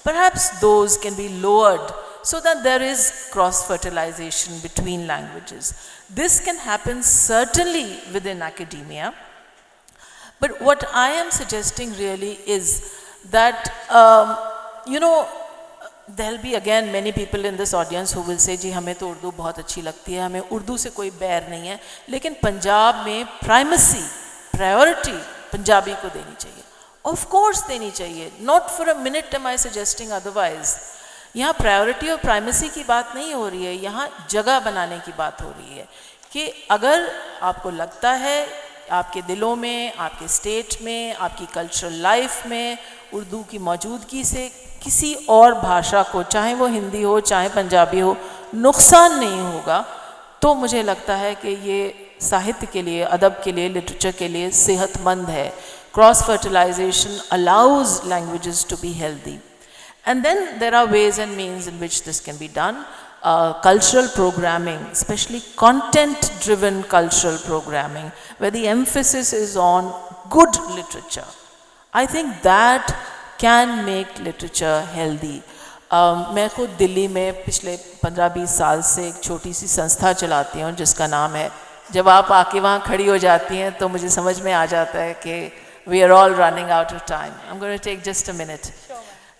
perhaps those can be lowered so that there is cross-fertilization between languages. This can happen certainly within academia, but what I am suggesting really is that, there'll be again many people in this audience who will say, जी हमें तो उर्दू बहुत अच्छी लगती है, हमें उर्दू से कोई बैर नहीं है, लेकिन पंजाब में प्रायोरिटी पंजाबी को देनी चाहिए। Of course देनी चाहिए, not for a minute am I suggesting otherwise. यहाँ प्रायोरिटी और प्राइमेसी की बात नहीं हो रही है, यहाँ जगह बनाने की बात हो रही है कि अगर आपको लगता है आपके दिलों में, आपके स्टेट में, आपकी कल्चरल लाइफ में उर्दू की मौजूदगी से किसी और भाषा को, चाहे वो हिंदी हो चाहे पंजाबी हो, नुकसान नहीं होगा, तो मुझे लगता है कि ये साहित्य के लिए, अदब के लिए, लिटरेचर के लिए सेहतमंद है। Cross fertilization allows languages to be healthy, and then there are ways and means in which this can be done. Cultural programming, especially content-driven cultural programming, where the emphasis is on good literature. I think that can make literature healthy. मैं खुद दिल्ली में पिछले 15-20 साल से एक छोटी सी संस्था चलाती हूँ जिसका नाम है, जब आप आके वहाँ खड़ी हो जाती हैं तो मुझे समझ में आ जाता है कि we are all running out of time. I'm going to take just a minute.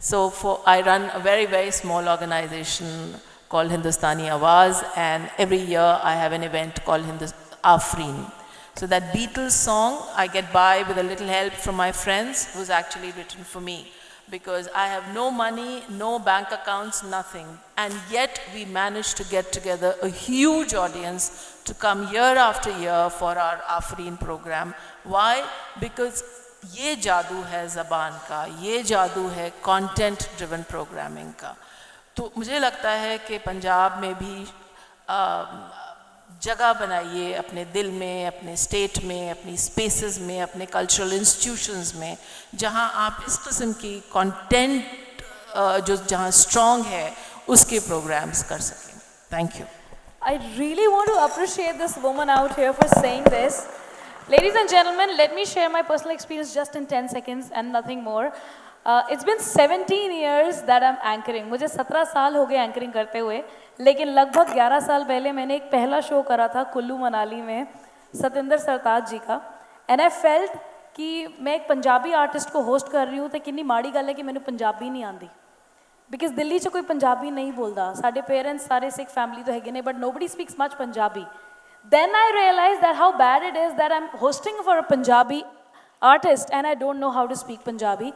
So I run a very, very small organization called Hindustani Awaz, and every year I have an event called Afreen. So that Beatles song, I get by with a little help from my friends, who's actually written for me. because I have no money, no bank accounts, nothing. And yet we managed to get together a huge audience to come year after year for our Afreen program. Why? Because ये जादू है ज़बान का, ये जादू है content driven programming का. तो मुझे लगता है कि पंजाब में भी जगह बनाइए अपने दिल में, अपने स्टेट में, अपनी स्पेसेस में, अपने कल्चरल इंस्टीट्यूशंस में, जहां आप इस किस्म की कंटेंट जो जहां स्ट्रॉन्ग है उसके प्रोग्राम्स कर सकें. Thank you. I really want to appreciate this woman out here for saying this. Ladies and gentlemen, let me share my personal experience just in 10 seconds and nothing more. It's been 17 years that I'm anchoring. मुझे 17 साल हो गए anchoring करते हुए, लेकिन लगभग 11 साल पहले मैंने एक पहला शो करा था कुल्लू मनाली में सतिंदर सरताज जी का. एंड आई फेल्ट कि मैं एक पंजाबी आर्टिस्ट को होस्ट कर रही हूँ तो कितनी माड़ी गल है कि मैंने पंजाबी नहीं आती. बिकॉज दिल्ली 'ਚ कोई पंजाबी नहीं बोलता. साढ़े पेरेंट्स सारे सिख फैमिली तो है ने, but nobody speaks much Punjabi. Then I realized that how bad it is that I'm hosting for a Punjabi artist and I don't know how to speak Punjabi.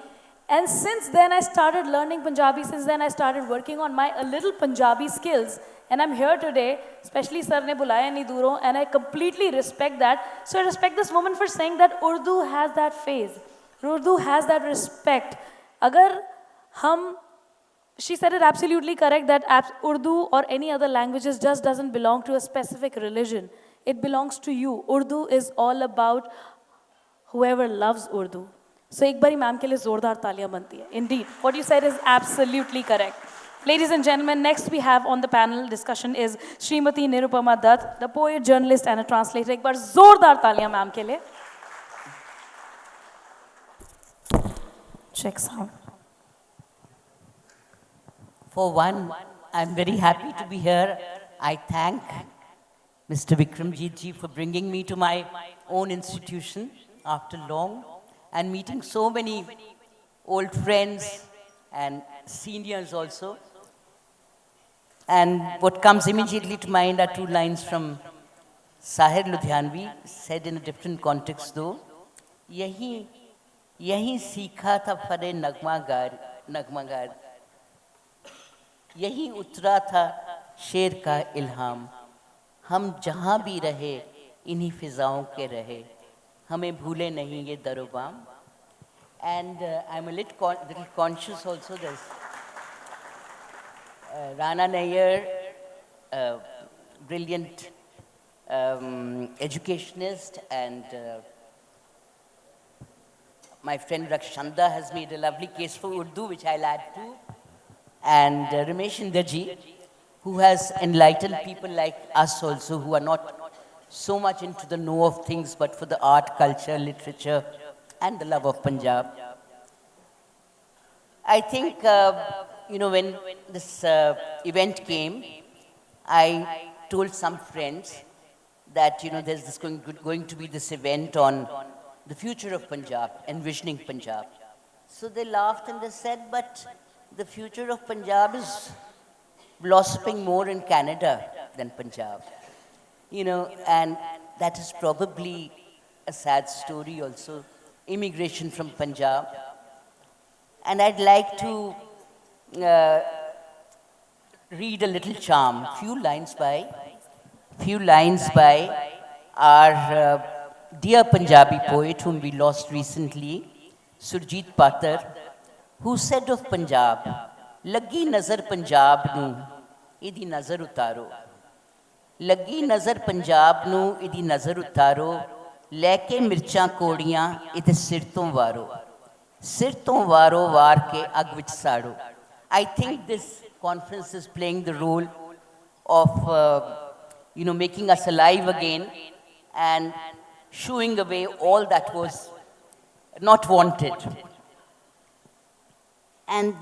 And since then I started learning Punjabi. Since then I started working on my a little Punjabi skills. And I'm here today, especially sir ne bulaya nahi duron, and I completely respect that. So I respect this woman for saying that Urdu has that phase. Urdu has that respect. Agar hum She said it absolutely correct that Urdu or any other languages just doesn't belong to a specific religion. It belongs to you. Urdu is all about whoever loves Urdu. So एक बारी ma'am के लिए जोरदार तालियां बनती है. Indeed, what you said is absolutely correct. Ladies and gentlemen, next we have on the panel discussion is Srimati Nirupama Dutt, the poet, journalist and a translator. एक बार जोरदार तालियां मैम के लिए. Check sound. For one, I'm very happy to be here. I thank Mr. Vikramjit ji for bringing me to my own institution after long and meeting so many old friends and seniors also. And what comes immediately to mind are two lines from Sahir Ludhianvi, said in a different context though. Yahi सीखा था फरे नगमागार, यही उतरा था शेर का इल्हाम. हम जहाँ भी रहे इन्हीं फिजाओं के रहे, हमें भूले नहीं ये दरोबाम. And I'm a little conscious also. There's Rana Nair, brilliant educationist, and my friend Rakshanda has made a lovely case for Urdu, which I'll add to. And Ramesh Inderji, who has enlightened people like us also, who are not so much into the know of things, but for the art, culture, literature, and the love of Punjab. I think, when this event came, I told some friends that, there's this going to be this event on the future of Punjab, envisioning Punjab. So they laughed and they said, but the future of Punjab is blossoming more in Canada than Punjab. And that is probably a sad story also, immigration from Punjab. And I'd like to read a little charm, few lines by our dear Punjabi poet whom we lost recently, Surjit Patar, who said of Punjab, Lagi nazar Punjab nu, idi nazar utaro. Lagi nazar Punjab nu, idi nazar utaro. Leke mirchan kodiyan, ite sir ton waro. Sir ton waro war ke ag vich sado. I think this conference is playing the role of, making us alive again and shooing away all that was not wanted. And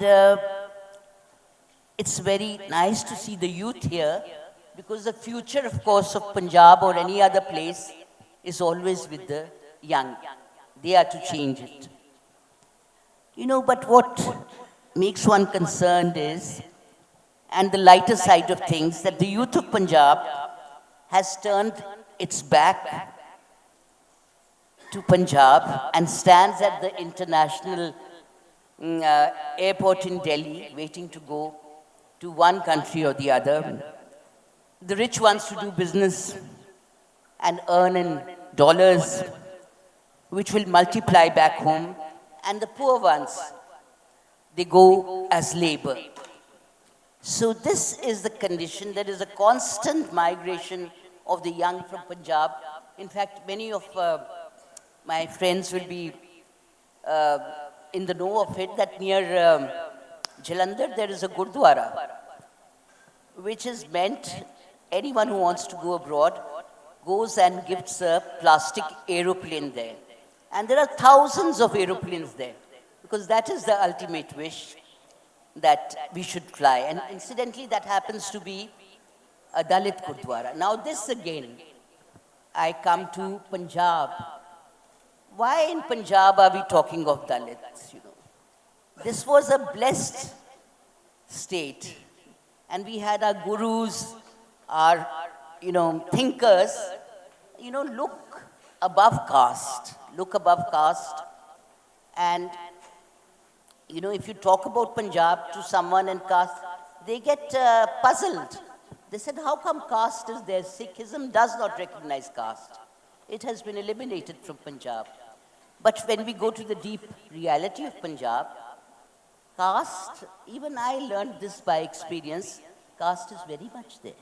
it's very nice to see the youth here, because the future, of course, of Punjab or any other place is always with the young. They are to change it. But what makes one concerned is, and the lighter side of things, that the youth of Punjab has turned its back to Punjab and stands at the international airport in Delhi, waiting to go to one country or the other. The rich ones to do business and earn in dollars, which will multiply back home, and the poor ones, they go as labor. So this is the condition. There is a constant migration of the young from Punjab. In fact, many of my friends will be in the know of it, that near Jalandhar there is a Gurdwara, which is meant anyone who wants to go abroad goes and gifts a plastic aeroplane there. And there are thousands of aeroplanes there, because that is the ultimate wish, that we should fly. And incidentally, that happens to be a Dalit Gurdwara. Now this again, I come to Punjab. Why in Punjab are we talking of Dalits? You know, this was a blessed state, and we had our gurus, our thinkers. Look above caste. Look above caste, and if you talk about Punjab to someone in caste, they get puzzled. They said, how come caste is there? Sikhism does not recognize caste. It has been eliminated from Punjab. But when we go to the deep reality of Punjab, caste, even I learned this by experience, caste is very much there.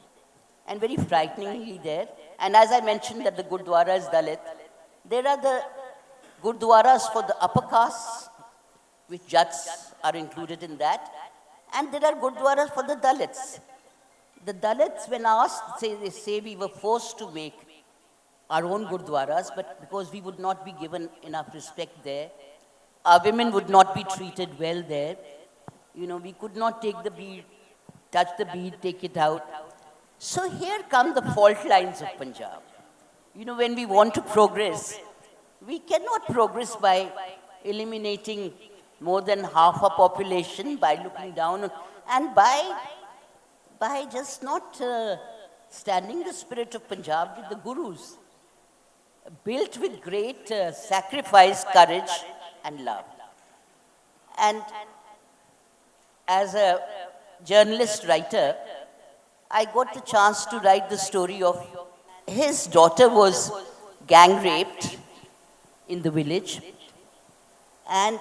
And very frighteningly there. And as I mentioned that the Gurdwara is Dalit, there are the Gurdwaras for the upper castes, which Jats are included in that. And there are Gurdwaras for the Dalits. The Dalits, when asked, they say we were forced to make our own Gurdwaras, but because we would not be given enough respect there, our women would not be treated well there. We could not take the bead, touch the bead, take it out. So here come the fault lines of Punjab. When we want to progress, we cannot progress by eliminating more than half our population, by looking down, and by just not standing the spirit of Punjab with the gurus, built with great sacrifice, courage, and love. And as a journalist writer, I got the chance to write the story of his daughter was gang raped in the village, and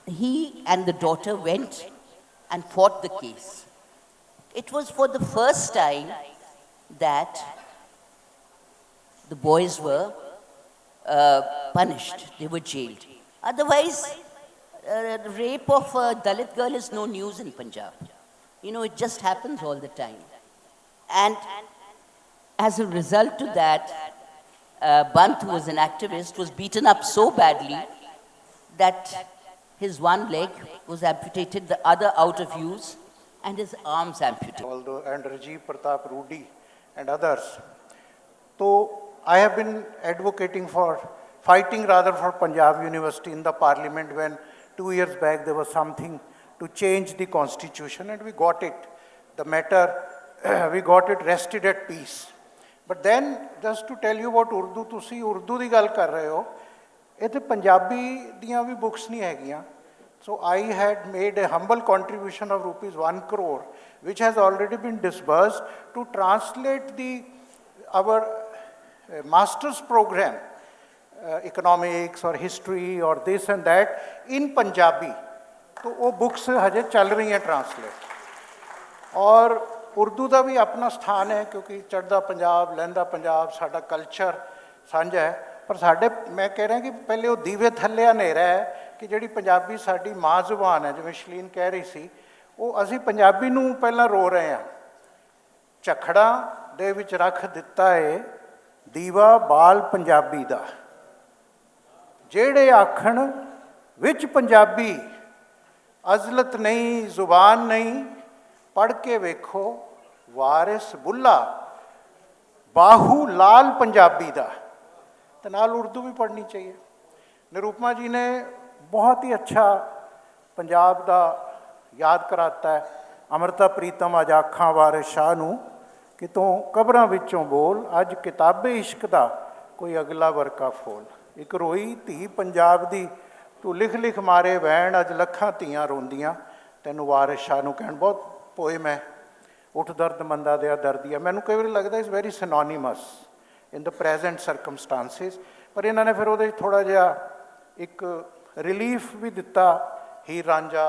he and the daughter went and fought the case. It was for the first time that the boys were punished, they were jailed. Otherwise, the rape of a Dalit girl is no news in Punjab. It just happens all the time. And as a result to that, Bant, who was an activist, was beaten up so badly that his one leg was amputated, the other out of use, and his arms amputated. Although, and Rajiv Pratap Rudy and others. So I have been fighting for Punjab University in the parliament when 2 years back there was something to change the constitution, and we got it. The matter, we got it rested at peace. But then, just to tell you about Urdu, ਤੁਸੀਂ Urdu ਦੀ ਗੱਲ ਕਰ ਰਹੇ ਹੋ, ਇੱਥੇ ਪੰਜਾਬੀ ਦੀਆਂ ਵੀ books ਨਹੀਂ ਹੈਗੀਆਂ. So I had made a humble contribution of ₹1 crore, which has already been disbursed to translate our master's program, economics or history or this and that, in Punjabi. तो वो बुक्स हजे चल रही हैं ट्रांसलेट. और उर्दू का भी अपना स्थान है, क्योंकि चढ़दा पंजाब लहंदा पंजाब साडा कल्चर साझा है. पर साडे मैं कह रहा कि पहले वो दीवे थल्ले हनेरा है कि जिहड़ी पंजाबी साडी माँ जुबान है, जिवें शलीन कह रही सी, वो असीं पंजाबी नूं पहलां रो रहे हैं. झखड़ा दे विच रख दिता है दीवा बाल पंजाबी दा, जिहड़े आखण विच पंजाबी अजलत नहीं जुबान नहीं, पढ़ के वेखो वारिस बुल्ला बाहू लाल पंजाबी दा. तो नाल उर्दू भी पढ़नी चाहिए. निरूपमा जी ने बहुत ही अच्छा पंजाब दा याद कराता है. अमृता प्रीतम अज आखां वारिस शाह नूं कि तूं कबरां विचों बोल, अज किताबे इश्क दा कोई अगला वर्का फोल. एक रोई धी पंजाब दी ਤੂੰ ਲਿਖ ਲਿਖ ਮਾਰੇ ਵੈਣ ਅੱਜ ਲੱਖਾਂ ਧੀਆਂ ਰੋਂਦੀਆਂ ਤੈਨੂੰ ਵਾਰਿਸ ਸ਼ਾਹ ਨੂੰ ਕਹਿਣ ਬਹੁਤ ਪੋਇਮ ਹੈ ਉੱਠ ਦਰਦ ਮੰਦਾ ਦਿਆ ਦਰਦੀਆ ਮੈਨੂੰ ਕਈ ਵਾਰੀ ਲੱਗਦਾ is very synonymous in the present circumstances ਪਰ ਇਹਨਾਂ ਨੇ ਫਿਰ ਉਹਦੇ 'ਚ ਥੋੜ੍ਹਾ ਜਿਹਾ ਇੱਕ ਰਿਲੀਫ ਵੀ ਦਿੱਤਾ ਹੀਰ ਰਾਂਝਾ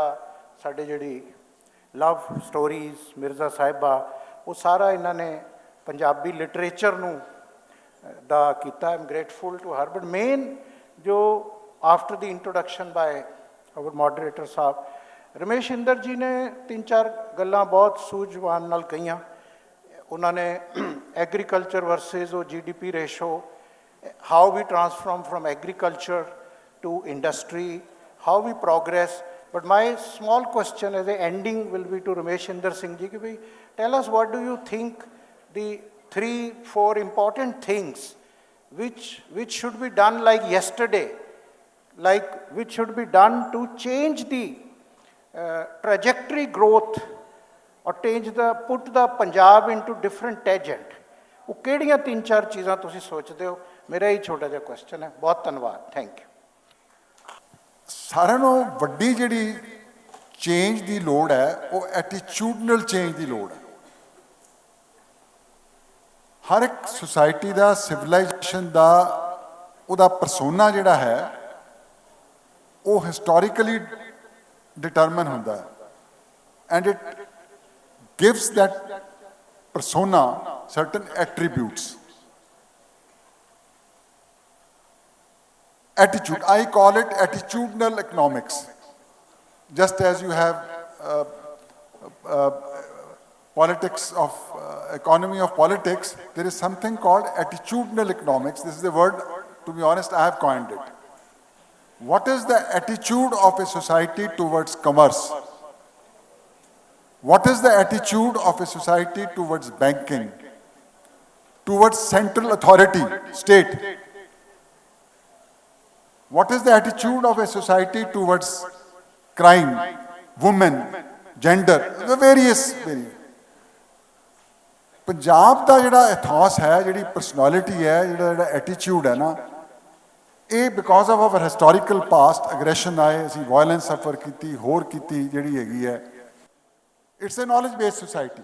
ਸਾਡੇ ਜਿਹੜੀ ਲਵ ਸਟੋਰੀਜ਼ ਮਿਰਜ਼ਾ ਸਾਹਿਬਾ ਉਹ ਸਾਰਾ ਇਹਨਾਂ ਨੇ ਪੰਜਾਬੀ ਲਿਟਰੇਚਰ ਨੂੰ ਦਾ ਕੀਤਾ I am grateful to her but main ਜੋ after the introduction by our moderator Sahib Rameshinder ji ਨੇ 3-4 ਗੱਲਾਂ ਬਹੁਤ ਸੂਝਵਾਨ ਨਾਲ ਕਹੀਆਂ ਉਹਨਾਂ ਨੇ ਐਗਰੀਕਲਚਰ ਵਰਸਸ ਉਹ GDP ratio how we transform from agriculture to industry how we progress but my small question as a ending will be to Rameshinder Singh ji ਕਿ we tell us what do you think the 3-4 important things which should be done like yesterday, like which should be done to change the trajectory growth or put the Punjab into different tangent. ਉਹ ਕਿਹੜੀਆਂ 3-4 ਚੀਜ਼ਾਂ ਤੁਸੀਂ ਸੋਚਦੇ ਹੋ ਮੇਰਾ ਹੀ ਛੋਟਾ ਜਿਹਾ question ਹੈ ਬਹੁਤ ਧੰਨਵਾਦ ਥੈਂਕ ਯੂ ਸਾਰਿਆਂ ਨੂੰ ਵੱਡੀ ਜਿਹੜੀ ਚੇਂਜ ਦੀ ਲੋੜ ਹੈ ਉਹ ਐਟੀਟਿਊਡਨਲ ਚੇਂਜ ਦੀ ਲੋੜ ਹੈ ਹਰ ਇੱਕ ਸੁਸਾਇਟੀ ਦਾ ਸਿਵਲਾਈਜੇਸ਼ਨ ਦਾ ਉਹਦਾ ਪਰਸੋਨਾ ਜਿਹੜਾ ਹੈ ਉਹ ਹਿਸਟੋਰੀਕਲੀ ਡਿਟਰਮਨ ਹੁੰਦਾ ਹੈ and it gives that persona certain attributes. Attitude, I call it attitudinal economics. Just as you have politics of economy of politics, there is something called attitudinal economics. This is the word, to be honest, I have coined it. What is the attitude of a society towards commerce? What is the attitude of a society towards banking? Towards central authority, state? What is the attitude of a society towards crime, women, gender, the various. Punjab ਦਾ ਜਿਹੜਾ ethos ਹੈ ਜਿਹੜੀ personality ਹੈ ਜਿਹੜਾ attitude ਹੈ ਨਾ ਇਹ because of hour historical past aggression ਆਏ ਅਸੀਂ ਵਾਇਲੈਂਸ ਸਫਰ ਕੀਤੀ ਹੋਰ ਕੀਤੀ ਜਿਹੜੀ ਹੈਗੀ ਹੈ it's a knowledge based society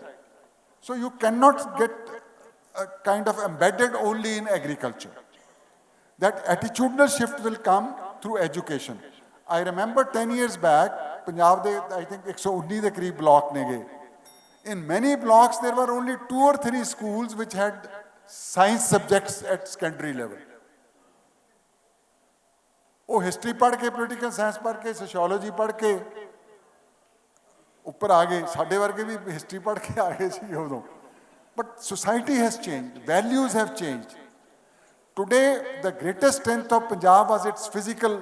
so you can not get kind of embedded only in agriculture. That attitudinal shift will come through education. I remember 10 years back, Punjab de, I think 119 de kareeb block ne gaye. In many blocks, there were only 2 or 3 schools which had science subjects at secondary level. Oh, history पढ़ के, political science पढ़ के, sociology पढ़ के, ऊपर आ गए, साढ़े वर्गे भी history पढ़ के आ गए सी उदों. But society has changed, values have changed. Today, the greatest strength of Punjab was its physical,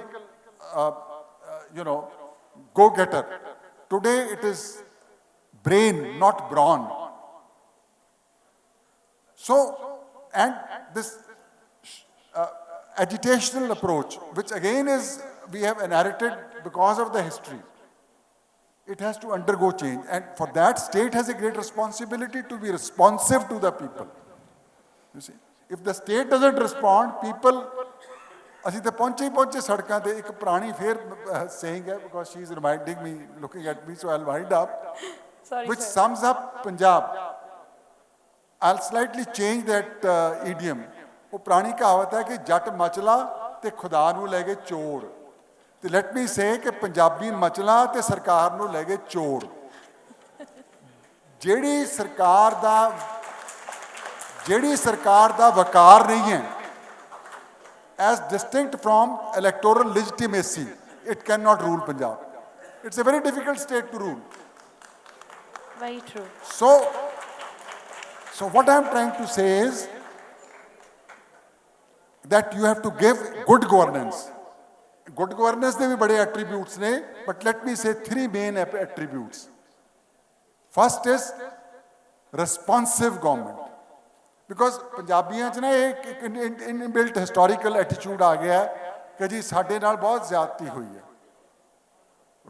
go-getter. Today, it is brain, not brawn. So, and this agitational approach, which again is, we have inherited because of the history. It has to undergo change, and for that state has a great responsibility to be responsive to the people. You see, if the state doesn't respond, people ਅਸੀਂ ਤਾਂ ਪਹੁੰਚੇ ਸੜਕਾਂ ਤੇ ਇੱਕ ਪੁਰਾਣੀ ਫੇਰ saying ਹੈ because she is reminding me, looking at me, so I'll wind up. Sorry, which sir. sums up Punjab. I'll slightly change that idiom. ਉਹ ਪੁਰਾਣੀ ਕਹਾਵਤ ਹੈ ਕਿ ਜੱਟ ਮਚਲਾ ਤੇ ਖੁਦਾ ਨੂੰ ਲੈ ਗਏ ਚੋਰ. ਤੇ ਲੈਟ ਮੀ ਸੇ ਕਿ ਪੰਜਾਬੀ ਮਚਲਾ ਤੇ ਸਰਕਾਰ ਨੂੰ ਲੈ ਗਏ ਚੋਰ. ਜਿਹੜੀ ਸਰਕਾਰ ਦਾ ਵਕਾਰ ਨਹੀਂ ਹੈ as distinct from electoral legitimacy, it cannot rule Punjab. It's a very difficult state to rule. Very true. So what I'm trying to say is that you have to give good governance. Good governance ਦੇ ਵੀ ਬੜੇ attributes ਨੇ, but let me say 3 main attributes. First is responsive government. Because ਪੰਜਾਬੀਆਂ 'ਚ ਨਾ ਇੱਕ inbuilt historical attitude ਆ ਗਿਆ ਕਿ ਜੀ ਸਾਡੇ ਨਾਲ ਬਹੁਤ ਜ਼ਿਆਦਤੀ ਹੋਈ ਹੈ.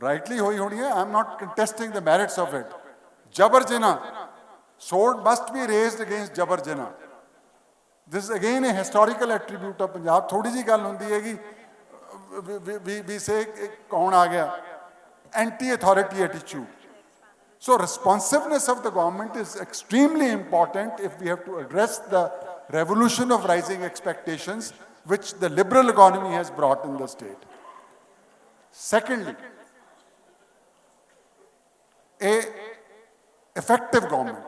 ਰਾਈਟਲੀ ਹੋਈ ਹੋਣੀ ਹੈ. I am not contesting the merits of it. ਜਬਰ ਜਨਾਹ, sword must be raised against ਜਬਰ ਜਨਾਹ. This is again a historical attribute of Punjab. ਥੋੜੀ ਜਿਹੀ ਗੱਲ ਹੁੰਦੀ ਹੈ ਕਿ we say kaun aa gaya, anti-authority attitude. So responsiveness of the government is extremely important if we have to address the revolution of rising expectations which the liberal economy has brought in the state. Secondly, a effective government.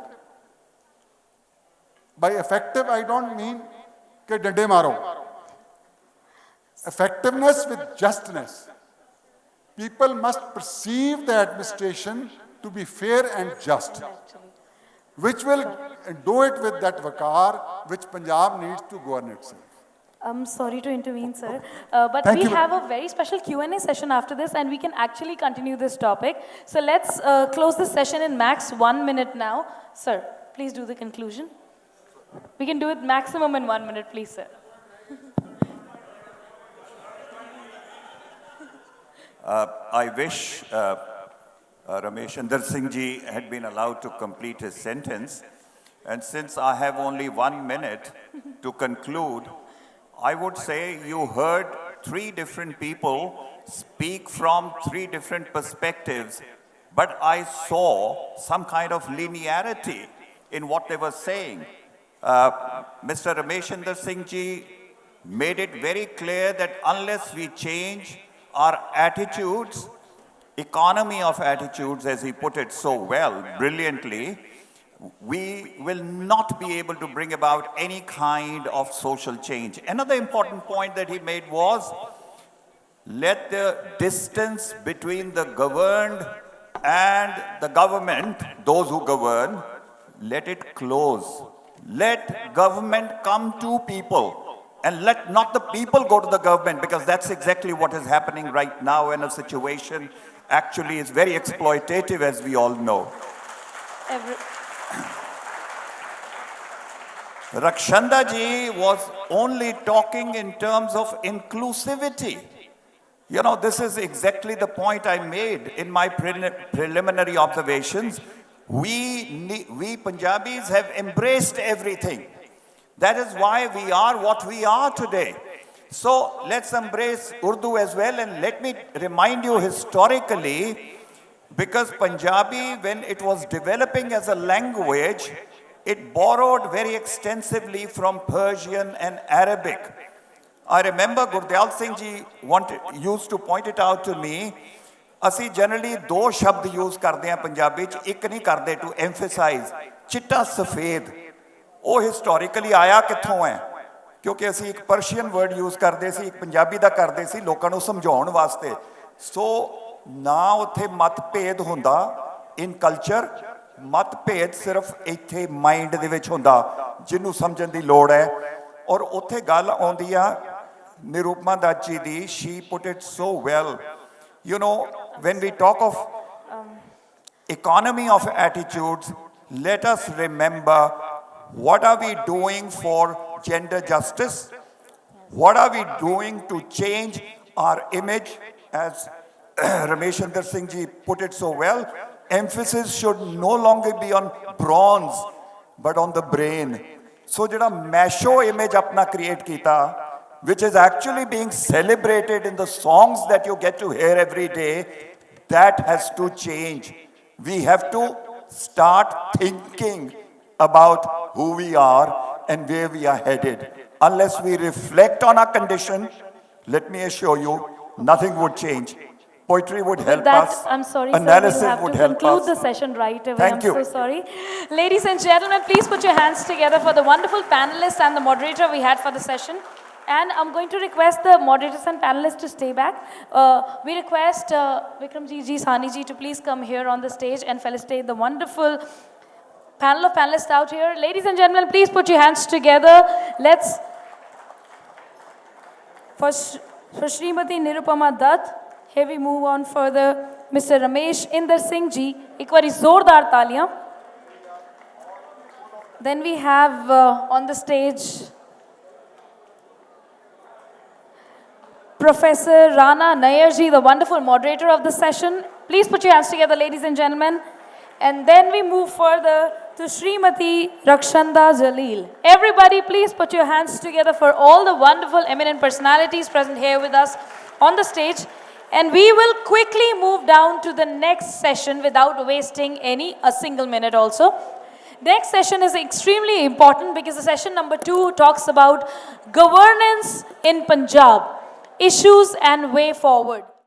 By effective, I don't mean ke dande maro. Effectiveness with justness. People must perceive the administration to be fair and just, which will do it with that vakar which Punjab needs to govern itself. I'm sorry to intervene, sir, but Thank we you. have a very special Q&A session after this, and we can actually continue this topic. So let's close this session in max 1 minute now. Sir, please do the conclusion. We can do it maximum in 1 minute, please, sir. I wish Ramesh Inder Singh ji had been allowed to complete his sentence. And since I have only 1 minute to conclude, I would say you heard 3 different people speak from 3 different perspectives, but I saw some kind of linearity in what they were saying. Mr. Ramesh Inder Singh ji made it very clear that unless we change our attitudes, economy of attitudes, as he put it so well, brilliantly, we will not be able to bring about any kind of social change. Another important point that he made was, let the distance between the governed and the government, those who govern, let it close. Let government come to people. And let not the people go to the government, because that's exactly what is happening right now, and a situation actually is very exploitative, as we all know. Rakshanda ji was only talking in terms of inclusivity. You know, this is exactly the point I made in my preliminary observations. We Punjabis have embraced everything. That is why we are what we are today. So let's embrace Urdu as well, and let me remind you historically, because Punjabi, when it was developing as a language, it borrowed very extensively from Persian and Arabic. I remember Gurdial Singh ji used to point it out to me. ਅਸੀਂ generally 2 ਸ਼ਬਦ use ਕਰਦੇ ਹਾਂ ਪੰਜਾਬੀ ਚ, ਇੱਕ ਨਹੀਂ ਕਰਦੇ to emphasize, ਚਿੱਟਾ ਸਫੇਦ. ਉਹ ਹਿਸਟੋਰੀਕਲੀ ਆਇਆ ਕਿੱਥੋਂ ਹੈ? ਕਿਉਂਕਿ ਅਸੀਂ ਇੱਕ ਪਰਸ਼ੀਅਨ ਵਰਡ ਯੂਜ਼ ਕਰਦੇ ਸੀ, ਇੱਕ ਪੰਜਾਬੀ ਦਾ ਕਰਦੇ ਸੀ ਲੋਕਾਂ ਨੂੰ ਸਮਝਾਉਣ ਵਾਸਤੇ. ਸੋ ਨਾ ਉੱਥੇ ਮਤਭੇਦ ਹੁੰਦਾ ਇਨ ਕਲਚਰ, ਮਤਭੇਦ ਸਿਰਫ ਇੱਥੇ ਮਾਈਂਡ ਦੇ ਵਿੱਚ ਹੁੰਦਾ ਜਿਹਨੂੰ ਸਮਝਣ ਦੀ ਲੋੜ ਹੈ. ਔਰ ਉੱਥੇ ਗੱਲ ਆਉਂਦੀ ਆ ਨਿਰੂਪਮਾ ਦੱਤ ਜੀ ਦੀ, she put it so well. You know, when we talk of economy of attitudes, let us remember, what are we doing for gender justice? What are we doing to change our image? As Ramesh Inder Singh ji put it so well, emphasis should no longer be on bronze, but on the brain. So jada macho image apna create kita, which is actually being celebrated in the songs that you get to hear every day, that has to change. We have to start thinking about who we are and where we are headed. Unless we reflect on our condition, let me assure you, nothing would change. Poetry would help us. I'm sorry, Analysis sir, we'll have would to help conclude us. the session right away. Thank you. I'm so sorry. Ladies and gentlemen, please put your hands together for the wonderful panelists and the moderator we had for the session. And I'm going to request the moderators and panelists to stay back. We request Vikramji Ji, Sani Ji to please come here on the stage and felicitate the wonderful panel of panelists out here. Ladies and gentlemen, please put your hands together. Let's, for Srimati Nirupama Dutt, here we move on further. Mr. Ramesh Inder Singh Ji, ek bari zordar taaliyan. Then we have on the stage Professor Rana Nair Ji, the wonderful moderator of the session. Please put your hands together, ladies and gentlemen. And then we move further to Srimati Rakshanda Jalil. Everybody, please put your hands together for all the wonderful, eminent personalities present here with us on the stage, and we will quickly move down to the next session without wasting a single minute also. Next session is extremely important because the session number 2 talks about governance in Punjab, issues and way forward.